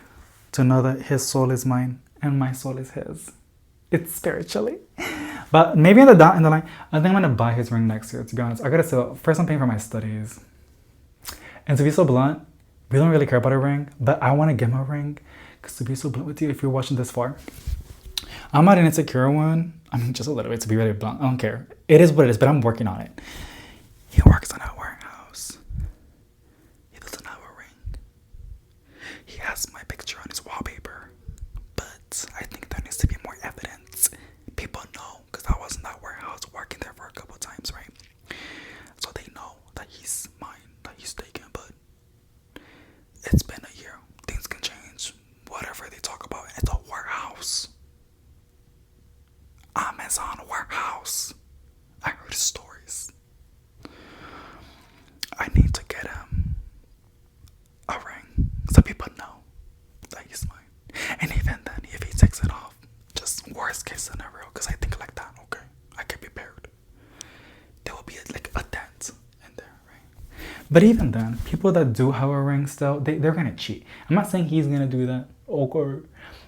to know that his soul is mine and my soul is his. It's spiritually. But maybe in the line, I think I'm gonna buy his ring next year, to be honest. I gotta say, first I'm paying for my studies. And to be so blunt, we don't really care about a ring, but I wanna get him a ring. Because to be so blunt with you, if you're watching this far, I'm not an insecure one. I mean, just a little bit, to be really blunt. I don't care. It is what it is, but I'm working on it. He works on a warehouse. He doesn't have a ring. He has my picture on his wallpaper. But I think there needs to be more evidence. People know, because I was in that warehouse working there for a couple times, right? So they know that he's mine, that he's taken. But it's been a year. Things can change. Whatever they talk about. It's a warehouse. Amazon warehouse. I heard stories. I need to get him a ring so people know that he's mine. And even then, if he takes it off, just worst case scenario, because I think like that, okay? I can be prepared. There will be like a dent in there, right? But even then, people that do have a ring still, they're gonna cheat. I'm not saying he's gonna do that, okay?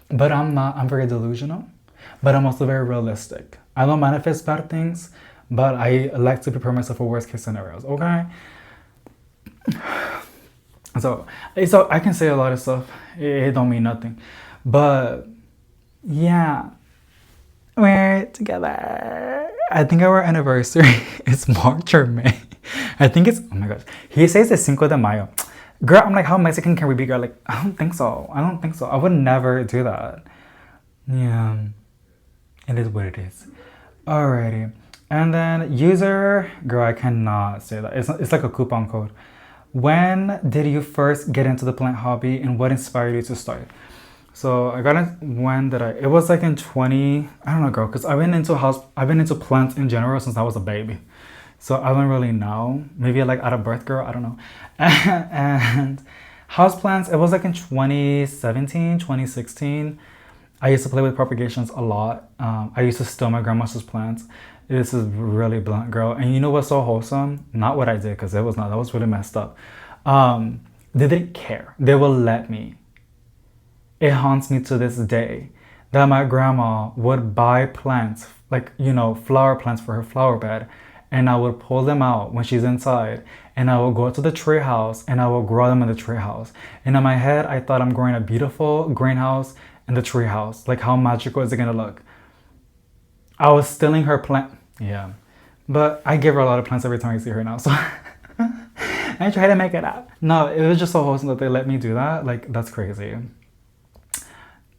But I'm very delusional. But I'm also very realistic. I don't manifest bad things, but I like to prepare myself for worst case scenarios, okay? So I can say a lot of stuff. It don't mean nothing. But yeah, we're together. I think our anniversary is March or May. I think it's, oh my gosh. He says it's Cinco de Mayo. Girl, I'm like, how Mexican can we be, girl? Like, I don't think so. I would never do that. Yeah. It is what it is. Alrighty. And then user, girl, I cannot say that. It's like a coupon code. When did you first get into the plant hobby and what inspired you to start? So I got it, it was like in I don't know, girl, because I've been into plants in general since I was a baby. So I don't really know. Maybe like out of birth, girl, I don't know. And houseplants, it was like in 2017, 2016. I used to play with propagations a lot. I used to steal my grandma's plants. This is really blunt, girl. And you know what's so wholesome? Not what I did, because that was really messed up. They didn't care. They will let me. It haunts me to this day that my grandma would buy plants, like, you know, flower plants for her flower bed. And I would pull them out when she's inside. And I would go to the tree house and I would grow them in the tree house. And in my head, I thought I'm growing a beautiful greenhouse in the tree house. Like, how magical is it gonna look? I was stealing her plant. Yeah. But I give her a lot of plants every time I see her now. So I try to make it up. No, it was just so wholesome that they let me do that. Like, that's crazy.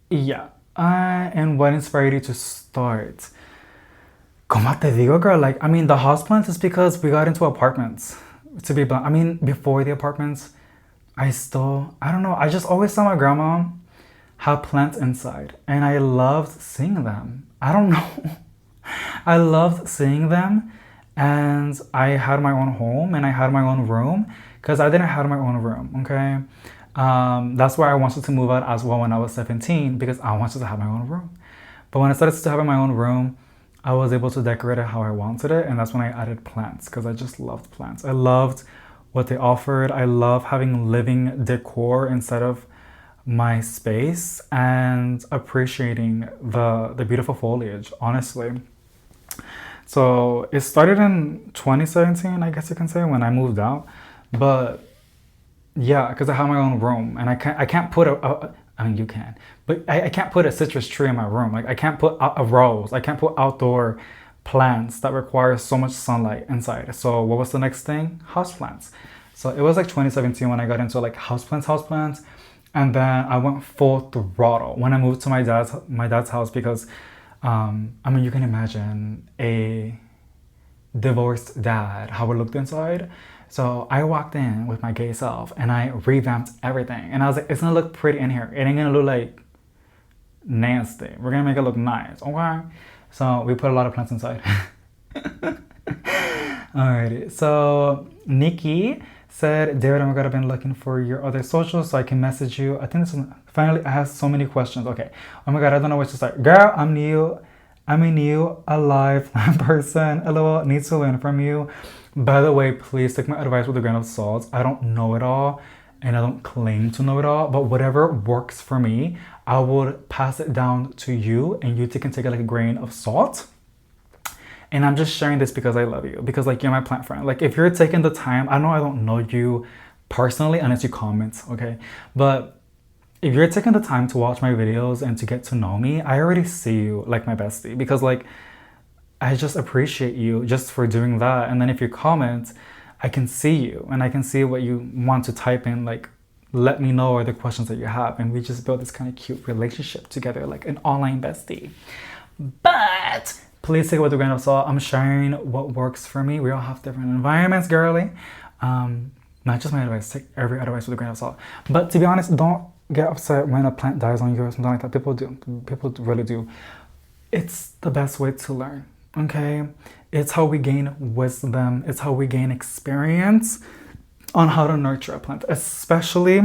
Yeah. And what inspired you to start? Como te digo, girl? Like, I mean, the houseplants is because we got into apartments. To be blunt, I mean, before the apartments, I don't know. I just always saw my grandma have plants inside. And I loved seeing them. I don't know. I loved seeing them. And I had my own home and I had my own room. Because I didn't have my own room, okay? That's why I wanted to move out as well when I was 17. Because I wanted to have my own room. But when I started to have my own room, I was able to decorate it how I wanted it. And that's when I added plants. Because I just loved plants. I loved what they offered. I love having living decor instead of my space, and appreciating the beautiful foliage, honestly. So it started in 2017, I guess you can say, when I moved out. But yeah, because I have my own room, and I can't put I mean, you can, but I can't put a citrus tree in my room. Like, I can't put a rose. I can't put outdoor plants that require so much sunlight inside. So what was the next thing? Houseplants. So it was like 2017 when I got into like houseplants. And then I went full throttle when I moved to my dad's house, because I mean, you can imagine a divorced dad, how it looked inside. So I walked in with my gay self and I revamped everything. And I was like, it's gonna look pretty in here. It ain't gonna look like nasty. We're gonna make it look nice, okay? So we put a lot of plants inside. Alrighty, so Nikki said, David, oh my god, I've been looking for your other socials so I can message you. I think this is, finally, I have so many questions. Okay, oh my god, I don't know where to start. Girl, I'm new. I'm a new, alive person. LOL, need to learn from you. By the way, please take my advice with a grain of salt. I don't know it all and I don't claim to know it all, but whatever works for me, I would pass it down to you and you can take it like a grain of salt. And I'm just sharing this because I love you, because like you're my plant friend. Like if you're taking the time, I know I don't know you personally unless you comment, okay? But if you're taking the time to watch my videos and to get to know me, I already see you like my bestie, because like I just appreciate you just for doing that. And then if you comment, I can see you and I can see what you want to type in, like let me know or the questions that you have, and we just build this kind of cute relationship together, like an online bestie. But please take it with a grain of salt. I'm sharing what works for me. We all have different environments, girly. Not just my advice, take every advice with a grain of salt. But to be honest, don't get upset when a plant dies on you or something like that. People do. People really do. It's the best way to learn, okay? It's how we gain wisdom. It's how we gain experience on how to nurture a plant, especially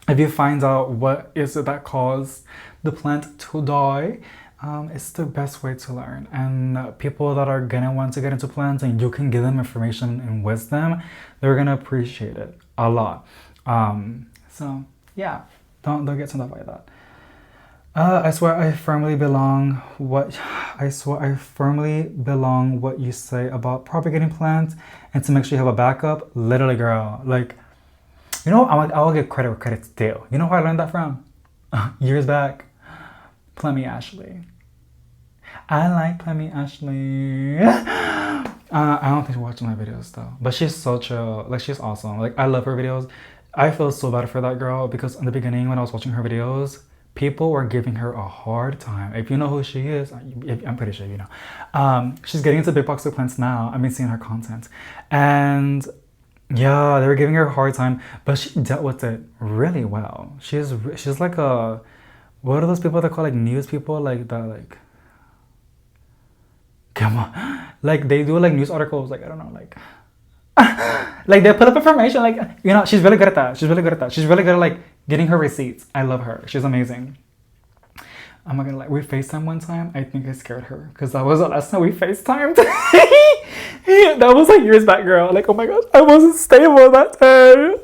if you find out what is it that caused the plant to die. It's the best way to learn, and people that are gonna want to get into plants and you can give them information and wisdom, they're gonna appreciate it a lot. So yeah, don't get turned off by that. I swear I firmly belong what you say about propagating plants and to make sure you have a backup. Literally, girl, like, you know, I'll give credit where credit's due. You know who I learned that from? Years back, Plummy Ashley. I like Plummy Ashley. I don't think she's watching my videos though, but she's so chill. Like, she's awesome. Like, I love her videos. I feel so bad for that girl because in the beginning when I was watching her videos, people were giving her a hard time. If you know who she is, I'm pretty sure you know. She's getting into big box of plants now. I've been seeing her content, and yeah, they were giving her a hard time, but she dealt with it really well. She's like a, what are those people that call like news people, like that, like, come on, like they do like news articles, like I don't know, like like they put up information, like, you know, she's really good at that. She's really good at like getting her receipts. I love her. She's amazing. I'm not gonna lie, we FaceTime one time. I think I scared her because that was the last time we FaceTimed. That was like years back, girl. Like, oh my gosh, I wasn't stable that time.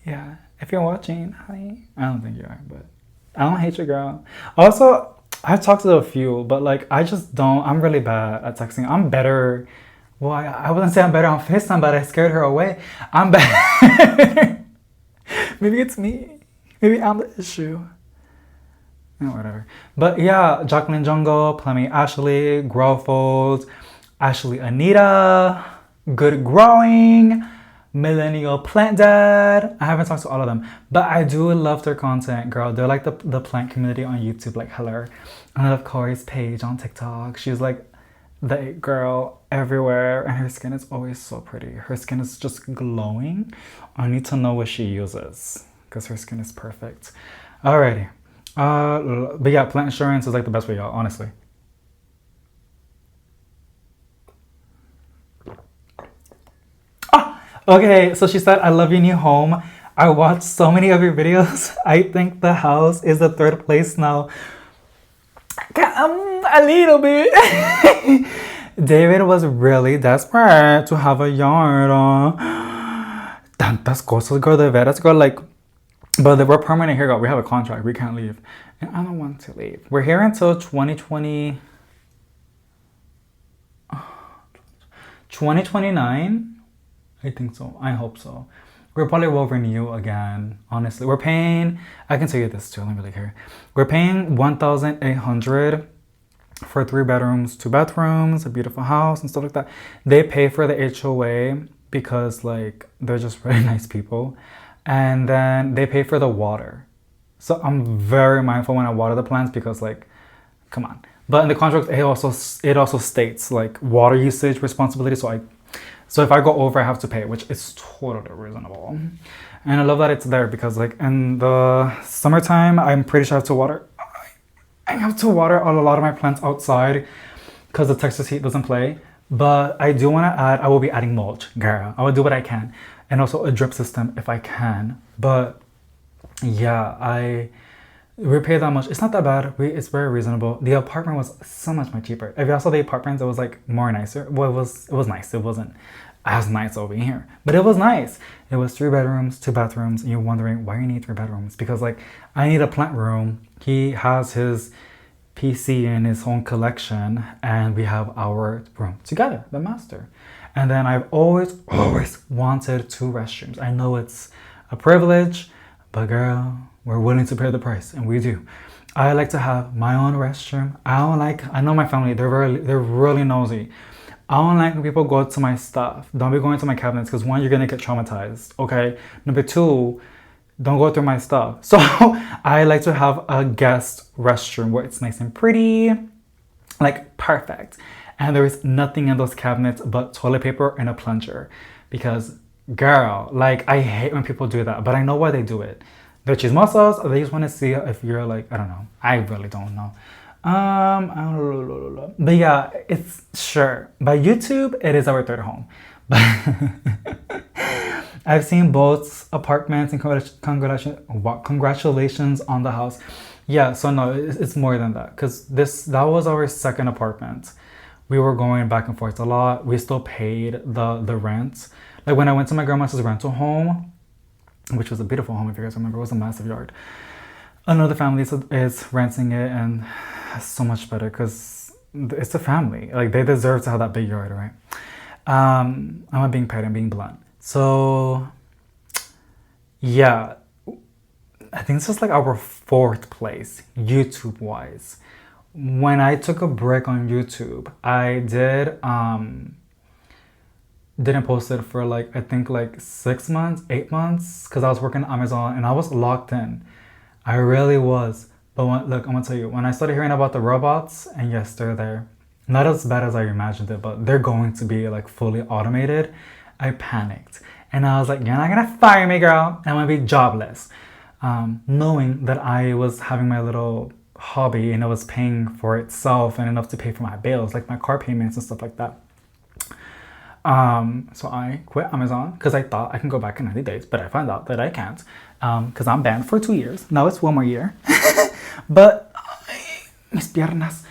Yeah, if you're watching, hi. I don't think you are, but I don't hate you, girl. Also, I've talked to a few, but like I just don't. I'm really bad at texting. I'm better. Well, I wouldn't say I'm better on FaceTime, but I scared her away. I'm better. Maybe it's me. Maybe I'm the issue. Oh, whatever. But yeah, Jacqueline Jungle, Plummy Ashley, Growfold, Ashley Anita, Good Growing, Millennial Plant Dad. I haven't talked to all of them, but I do love their content, girl. They're like the plant community on YouTube, like her. And I love Corey's page on TikTok. She's like the it girl everywhere, and her skin is always so pretty. Her skin is just glowing. I need to know what she uses because her skin is perfect. Alrighty. But yeah, plant insurance is like the best way, y'all, honestly. Okay, so she said, I love your new home. I watched so many of your videos. I think the house is the third place now. A little bit. David was really desperate to have a yard. Tantas cosas, girl, de veras, girl, like, but we're permanent here, girl. We have a contract. We can't leave. And I don't want to leave. We're here until 2029. I think so. I hope so. We're probably will renew again. Honestly, we're paying. I can tell you this too. I don't really care. We're paying $1,800 for 3 bedrooms, 2 bathrooms, a beautiful house and stuff like that. They pay for the HOA because like they're just really nice people, and then they pay for the water. So I'm very mindful when I water the plants because like Come on. But in the contract, it also states like water usage responsibility. So if I go over, I have to pay, which is totally reasonable. And I love that it's there because like in the summertime, I'm pretty sure I have to water. I have to water a lot of my plants outside because the Texas heat doesn't play. But I do want to add, I will be adding mulch, girl. I will do what I can. And also a drip system if I can. But yeah, we pay that much. It's not that bad. It's very reasonable. The apartment was so much more cheaper. If y'all saw the apartments, it was like more nicer. Well, it was nice. It wasn't as nice over here, but it was nice. It was 3 bedrooms, 2 bathrooms, and you're wondering why you need 3 bedrooms? Because like I need a plant room. He has his PC in his own collection, and we have our room together, the master. And then I've always wanted 2 restrooms. I know it's a privilege, but girl, we're willing to pay the price, and we do. I like to have my own restroom. I know my family, they're really nosy. I don't like when people go to my stuff. Don't be going to my cabinets because 1, you're gonna get traumatized, okay? Number 2, don't go through my stuff. So I like to have a guest restroom where it's nice and pretty, like perfect. And there is nothing in those cabinets but toilet paper and a plunger. Because girl, like I hate when people do that, but I know why they do it. They're chismosos, or they just want to see if you're like, I don't know. I really don't know. But yeah, it's sure. By YouTube, it is our 3rd home. But I've seen both apartments and congratulations on the house. Yeah, so no, it's more than that. Because that was our 2nd apartment. We were going back and forth a lot. We still paid the rent. Like when I went to my grandma's rental home, which was a beautiful home, if you guys remember, it was a massive yard. Another family is renting it, and it's so much better because it's a family. Like they deserve to have that big yard, right? I'm not being petty, I'm being blunt. So yeah, I think this is like our 4th place, YouTube wise. When I took a break on YouTube, I didn't post it for like, I think like 6 months, 8 months, because I was working on Amazon and I was locked in. I really was. But look, I'm gonna tell you, when I started hearing about the robots, and yes, they're there. Not as bad as I imagined it, but they're going to be like fully automated. I panicked. And I was like, you're not gonna fire me, girl. I'm gonna be jobless. Knowing that I was having my little hobby and it was paying for itself and enough to pay for my bills, like my car payments and stuff like that. So I quit Amazon because I thought I can go back in 90 days, but I found out that I can't because I'm banned for 2 years. Now it's 1 more year. But mis piernas.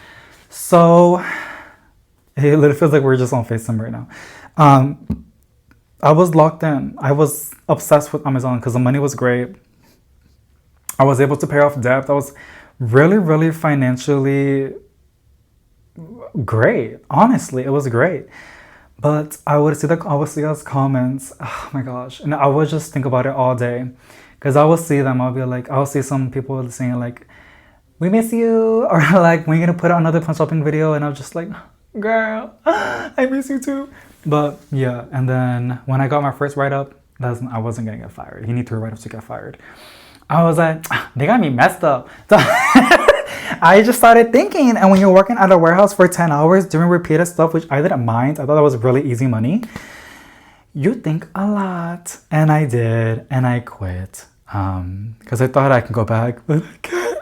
So it literally feels like we're just on FaceTime right now. I was locked in. I was obsessed with Amazon because the money was great. I was able to pay off debt. I was really, really financially great. Honestly, it was great. But I would see those comments. Oh my gosh. And I would just think about it all day. Because I will see them. I'll see some people saying like, we miss you. Or like, when are you going to put out another punch shopping video? And I'm just like, girl, I miss you too. But yeah. And then when I got my first write-up, I wasn't going to get fired. You need 3 write-ups to get fired. I was like, they got me messed up. So I just started thinking, and when you're working at a warehouse for 10 hours doing repeated stuff, which I didn't mind, I thought that was really easy money, you think a lot. And I did, and I quit. Because I thought I could go back, but I can't.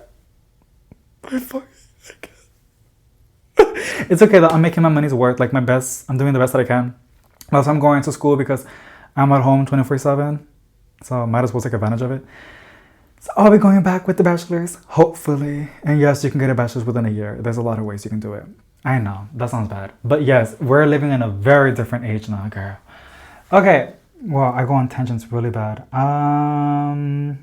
I can't. It's okay though, I'm making my money's worth, like my best, I'm doing the best that I can. Plus I'm going to school because I'm at home 24/7, so I might as well take advantage of it. So I'll be going back with the bachelor's, hopefully. And yes, you can get a bachelor's within a year. There's a lot of ways you can do it. I know, that sounds bad. But yes, we're living in a very different age now, girl. Okay, well, I go on tangents really bad. I'm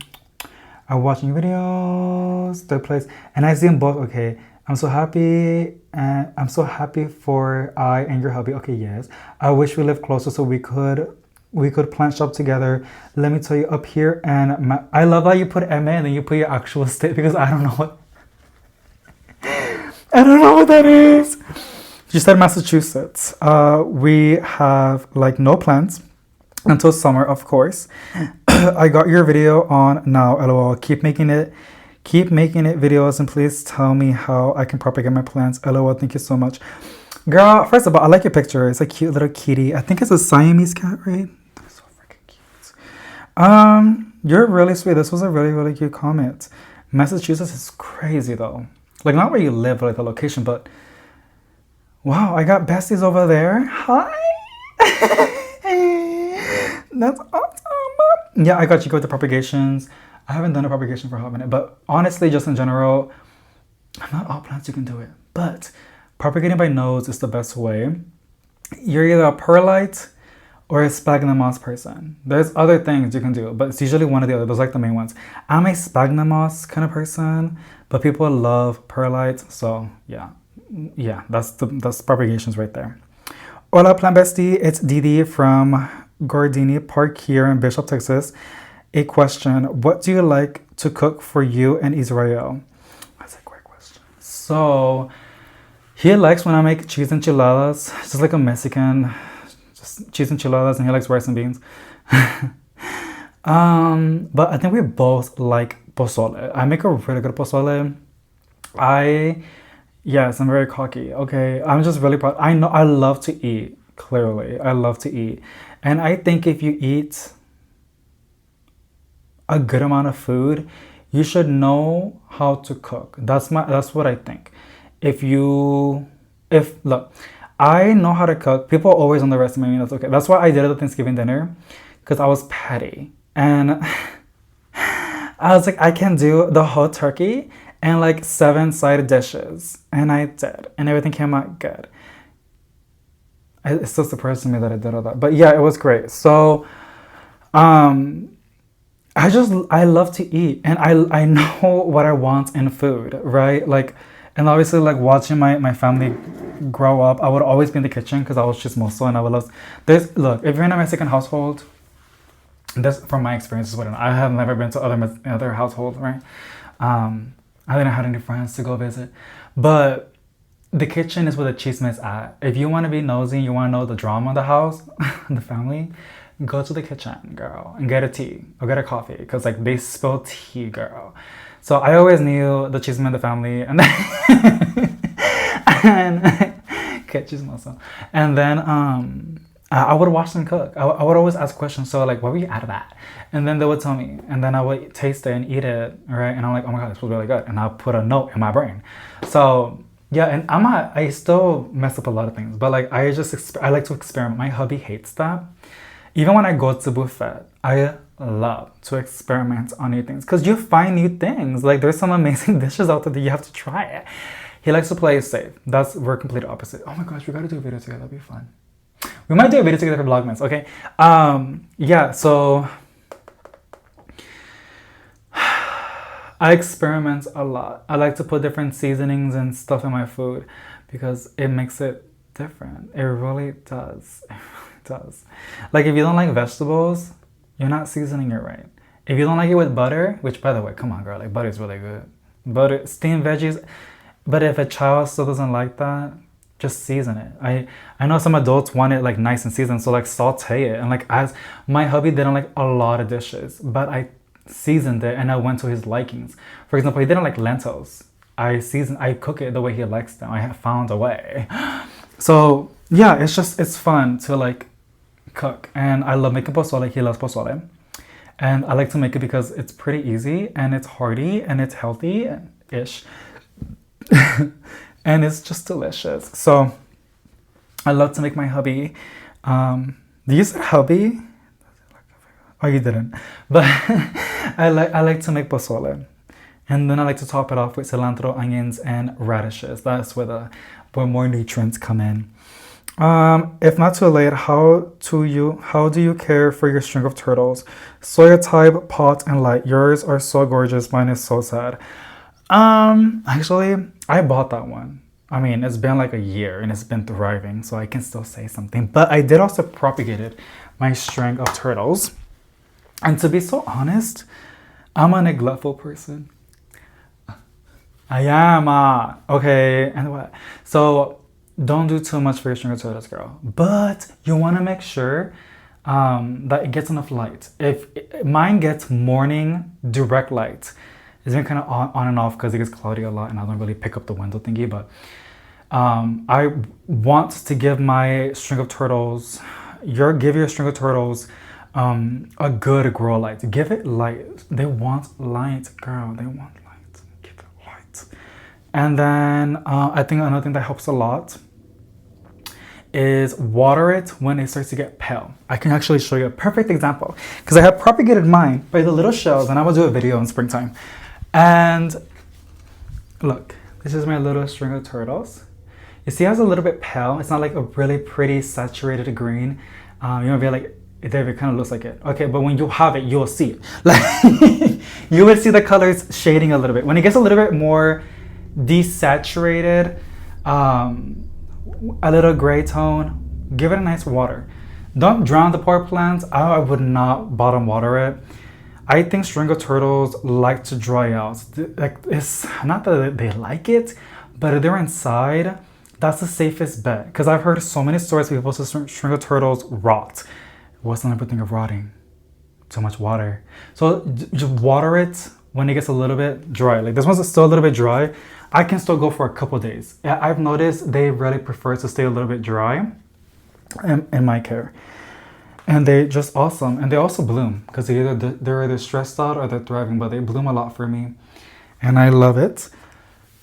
watching videos, third place, and I see them both. Okay, I'm so happy, and I'm so happy for I and your hubby. Okay, yes. I wish we lived closer so we could plant shop together. Let me tell you, up here, and I love how you put MA and then you put your actual state because I don't know what that is. She said Massachusetts. We have like no plants until summer, of course. I got your video on now, lol. Keep making it. Keep making it videos and please tell me how I can propagate my plants. LOL, thank you so much. Girl, first of all, I like your picture. It's a cute little kitty. I think it's a Siamese cat, right? That's so freaking cute. You're really sweet. This was a really, really cute comment. Massachusetts is crazy though. Like not where you live, like the location, but wow, I got besties over there. Hi. That's awesome. Yeah, I got you with the propagations. I haven't done a propagation for a hot minute, but honestly, just in general, not all plants you can do it, but propagating by nose is the best way. You're either a perlite or a sphagnum moss person. There's other things you can do, but it's usually one or the other. Those are like the main ones. I'm a sphagnum moss kind of person, but people love perlite, so yeah, that's propagations right there. Hola, plant bestie. It's Didi from Gordini Park here in Bishop, Texas. A question: what do you like to cook for you and Israel? That's a great question. So he likes when I make cheese enchiladas, just like a Mexican, just cheese enchiladas, and he likes rice and beans. But I think we both like pozole. I make a really good pozole. Yes, I'm very cocky. Okay, I'm just really proud. I know I love to eat. Clearly, I love to eat, and I think if you eat a good amount of food, you should know how to cook. That's what I think. Look, I know how to cook. People always underestimate me. That's okay. That's why I did it at Thanksgiving dinner, because I was petty and I was like, I can do the whole turkey and like 7 side dishes, and I did, and everything came out good. It's still surprising me that I did all that, but yeah, it was great. So, I love to eat, and I know what I want in food, right? Like, and obviously, like watching my family grow up, I would always be in the kitchen because I was chismoso and I would love. Look, if you're in a Mexican household, this from my experience is what I have never been to other households, right? I didn't have any friends to go visit, but the kitchen is where the chisme is at. If you want to be nosy, you want to know the drama of the house, the family, go to the kitchen, girl, and get a tea or get a coffee, because like they spill tea, girl. So I always knew the chisme in the family, and then get chismoso, and then I would watch them cook. I would always ask questions. So like, what would you add to that? And then they would tell me, and then I would taste it and eat it, right? And I'm like, oh my god, this was really good, and I'll put a note in my brain. So yeah, and I still mess up a lot of things, but like I like to experiment. My hubby hates that. Even when I go to buffet, I love to experiment on new things, because you find new things. Like there's some amazing dishes out there that you have to try it. He likes to play it safe. We're complete opposite. Oh my gosh, we gotta do a video together. That'd be fun. We might do a video together for Vlogmas, okay? Yeah, so I experiment a lot. I like to put different seasonings and stuff in my food because it makes it different. It really does. It really does. Like if you don't like vegetables, you're not seasoning it right. If you don't like it with butter, which by the way, come on girl, like butter is really good. Butter, steamed veggies. But if a child still doesn't like that, just season it. I know some adults want it like nice and seasoned, so like saute it. And like as my hubby didn't like a lot of dishes, but I seasoned it and I went to his likings. For example, he didn't like lentils. I cook it the way he likes them. I have found a way. So yeah, it's fun to like cook, and I love making pozole. He loves pozole, and I like to make it because it's pretty easy and it's hearty and it's healthy-ish. And it's just delicious. So I love to make my hubby. Do you say hubby? Oh, you didn't. But I like to make pozole, and then I like to top it off with cilantro, onions, and radishes. That's where more nutrients come in. If not too late, how do you care for your string of turtles? Soya type, pot, and light. Yours are so gorgeous. Mine is so sad. Actually, I bought that one. I mean, it's been like a year and it's been thriving, so I can still say something. But I did also propagated my string of turtles. And to be so honest, I'm a neglectful person. I am. Okay, and what? So don't do too much for your string of turtles, girl. But you want to make sure that it gets enough light. If mine gets morning direct light, It's been kind of on and off because it gets cloudy a lot and I don't really pick up the window thingy. But I want to give my string of turtles, give your string of turtles a good grow light. Give it light. They want light, girl. They want light. Give it light. And then I think another thing that helps a lot is water it when it starts to get pale. I can actually show you a perfect example because I have propagated mine by the little shells and I will do a video in springtime. And look, this is my little string of turtles. You see how it's a little bit pale? It's not like a really pretty saturated green. You know, be like, it kind of looks like it. Okay, but when you have it, you'll see it. Like, you will see the colors shading a little bit. When it gets a little bit more desaturated, a little gray tone, give it a nice water. Don't drown the poor plants. I would not bottom water it. I think string of turtles like to dry out. Like, it's not that they like it, but if they're inside, that's the safest bet. Because I've heard so many stories where people say string of turtles rot. What's the number thing of rotting? Too much water. So just water it when it gets a little bit dry. Like this one's still a little bit dry. I can still go for a couple days. I've noticed they really prefer to stay a little bit dry in my care. And they're just awesome. And they also bloom because they're either stressed out or they're thriving, but they bloom a lot for me. And I love it.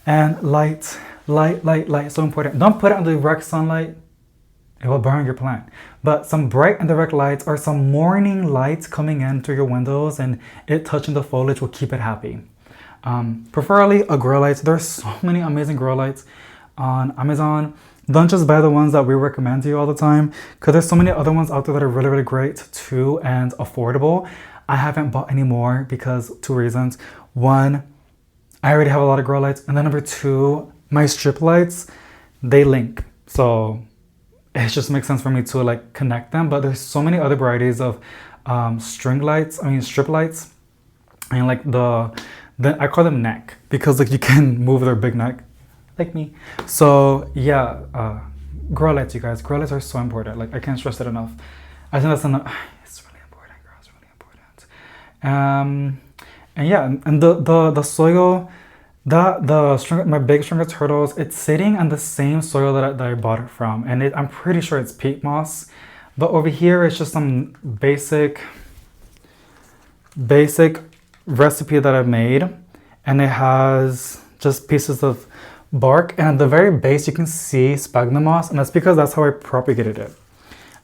And light, so important. Don't put it under direct sunlight. It will burn your plant. But some bright and direct lights or some morning lights coming in through your windows and it touching the foliage will keep it happy. Preferably a grow light. There's so many amazing grow lights on Amazon. Don't just buy the ones that we recommend to you all the time because there's so many other ones out there that are really, really great too and affordable. I haven't bought any more because 2 reasons. 1, I already have a lot of grow lights. And then number 2, my strip lights, they link. So it just makes sense for me to like connect them. But there's so many other varieties of strip lights. And like I call them neck because like you can move their big neck like me. So yeah, grow lights, you guys. Grow lights are so important. Like I can't stress it enough. I think that's enough. It's really important, girl. It's really important. And yeah, and the soil, my big string of turtles, it's sitting on the same soil that I bought it from, and I'm pretty sure it's peat moss. But over here, it's just some basic recipe that I've made, and it has just pieces of bark, and at the very base you can see sphagnum moss, and that's because that's how I propagated it.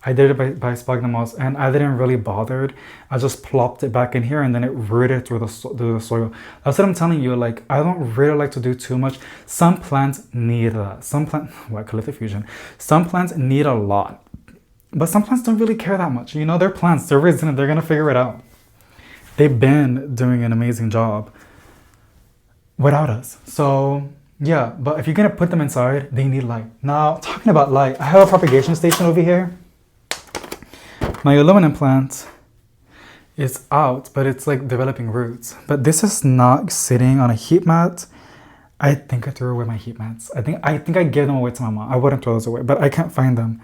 I did it by sphagnum moss, and I didn't really bother. I just plopped it back in here and then it rooted through the soil. That's what I'm telling you. Like, I don't really like to do too much. Some plants need that. Some plants need a lot, but some plants don't really care that much. You know, they're plants. They're resilient. They're gonna figure it out. They've been doing an amazing job without us. So yeah, but if you're gonna put them inside, they need light. Now, talking about light, I have a propagation station over here. My aluminum plant is out, but it's like developing roots. But this is not sitting on a heat mat. I think I threw away my heat mats. I think I gave them away to my mom. I wouldn't throw those away, but I can't find them.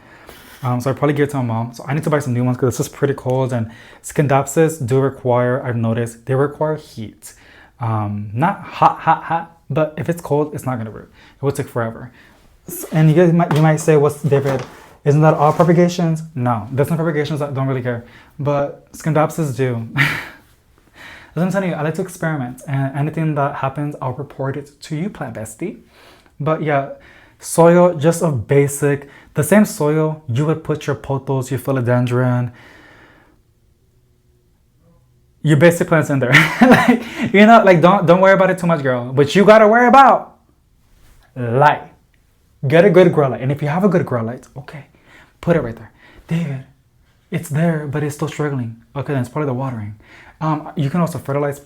So I probably gave it to my mom. So I need to buy some new ones because this is pretty cold. And Scindapsus do require, I've noticed, they require heat. Not hot, but if it's cold, it's not gonna root. It will take forever. And you might say, what's David? Isn't that all propagations? No, there's some propagations that don't really care, but Scindapsus do. As I'm telling you, I like to experiment, and anything that happens, I'll report it to you, plant bestie. But yeah, soil, just a basic, the same soil you would put your pothos, your philodendron, your basic plants in there. Like, you know, like don't worry about it too much, girl. But you gotta worry about light. Get a good grow light, and if you have a good grow light, okay, put it right there. David, it's there, but it's still struggling. Okay, then it's probably the watering. You can also fertilize.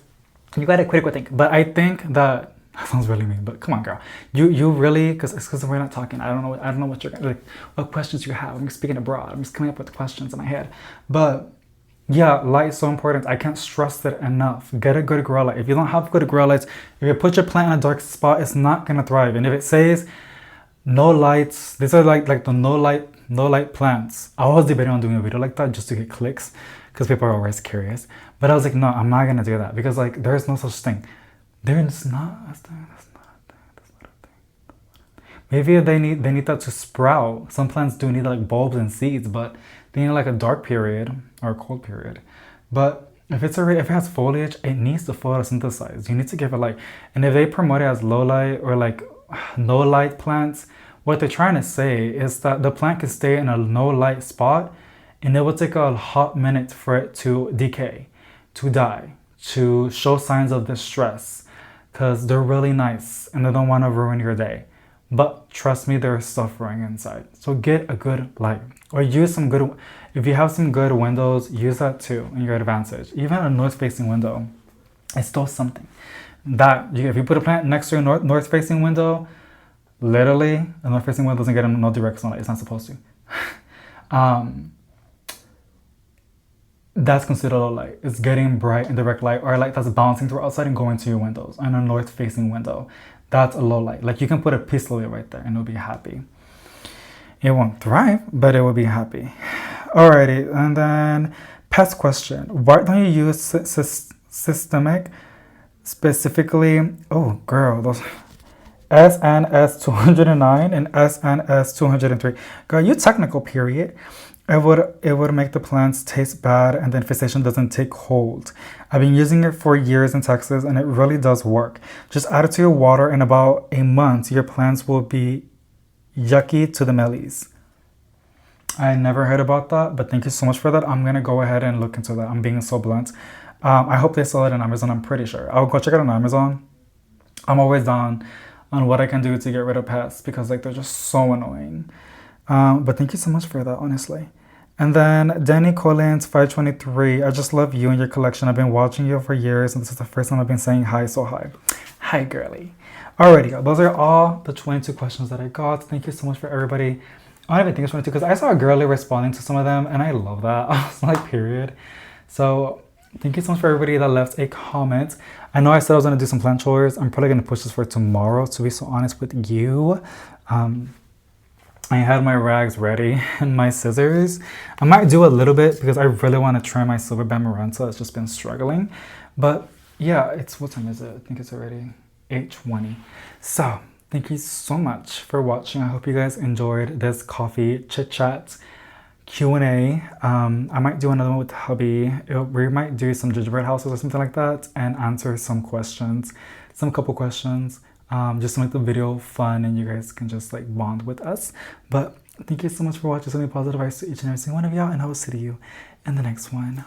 You gotta quit with think. But I think that sounds really mean. But come on, girl. You really, because we're not talking. I don't know what you're like. What questions you have? I'm speaking abroad. I'm just coming up with questions in my head. But yeah, light is so important. I can't stress it enough. Get a good grow light. If you don't have good grow lights, if you put your plant in a dark spot, it's not gonna thrive. And if it says no lights, these are like the no light plants. I was debating on doing a video like that just to get clicks because people are always curious. But I was like, no, I'm not gonna do that because like there's no such thing. There's not. That's not a thing. Maybe they need that to sprout. Some plants do need like bulbs and seeds, but they need like a dark period or a cold period. But if it's already, if it has foliage, it needs to photosynthesize. You need to give it light. And if they promote it as low light or like no light plants, what they're trying to say is that the plant can stay in a no light spot and it will take a hot minute for it to decay, to die, to show signs of distress, because they're really nice and they don't want to ruin your day. But trust me, they're suffering inside. So get a good light or use some good, if you have some good windows, use that too in your advantage. Even a north-facing window, it's still something. If you put a plant next to a north-facing window, literally, a north-facing window doesn't get no direct sunlight. It's not supposed to. That's considered low light. It's getting bright and direct light or light that's bouncing through outside and going to your windows. On a north-facing window, that's a low light. Like you can put a peace lily right there and it'll be happy. It won't thrive, but it will be happy. Alrighty, and then pest question. Why don't you use systemic, specifically, oh girl, those SNS 209 and SNS 203. Girl, you technical, period. It would make the plants taste bad and the infestation doesn't take hold. I've been using it for years in Texas and it really does work. Just add it to your water in about a month. Your plants will be yucky to the mellies. I never heard about that, but thank you so much for that. I'm going to go ahead and look into that. I'm being so blunt. I hope they sell it on Amazon. I'm pretty sure. I'll go check it out on Amazon. I'm always down on what I can do to get rid of pests because like they're just so annoying. But thank you so much for that, honestly. And then Danny Collins 523. I just love you and your collection. I've been watching you for years and this is the first time I've been saying hi, so hi. Hi, girly. Alrighty, those are all the 22 questions that I got. Thank you so much for everybody. I don't even think it's 22 because I saw a girly responding to some of them and I love that. I was like, period. So thank you so much for everybody that left a comment. I know I said I was going to do some plant chores. I'm probably going to push this for tomorrow, to be so honest with you. I had my rags ready and my scissors. I might do a little bit because I really want to try my silver Bamaranta. It's just been struggling. But yeah, what time is it? I think it's already 8:20. So thank you so much for watching. I hope you guys enjoyed this coffee chit chat Q&A. I might do another one with hubby. We might do some gingerbread houses or something like that and answer some questions, couple questions. Just to make the video fun and you guys can just like bond with us. But thank you so much for watching. Sending positive vibes to each and every single one of y'all and I will see you in the next one.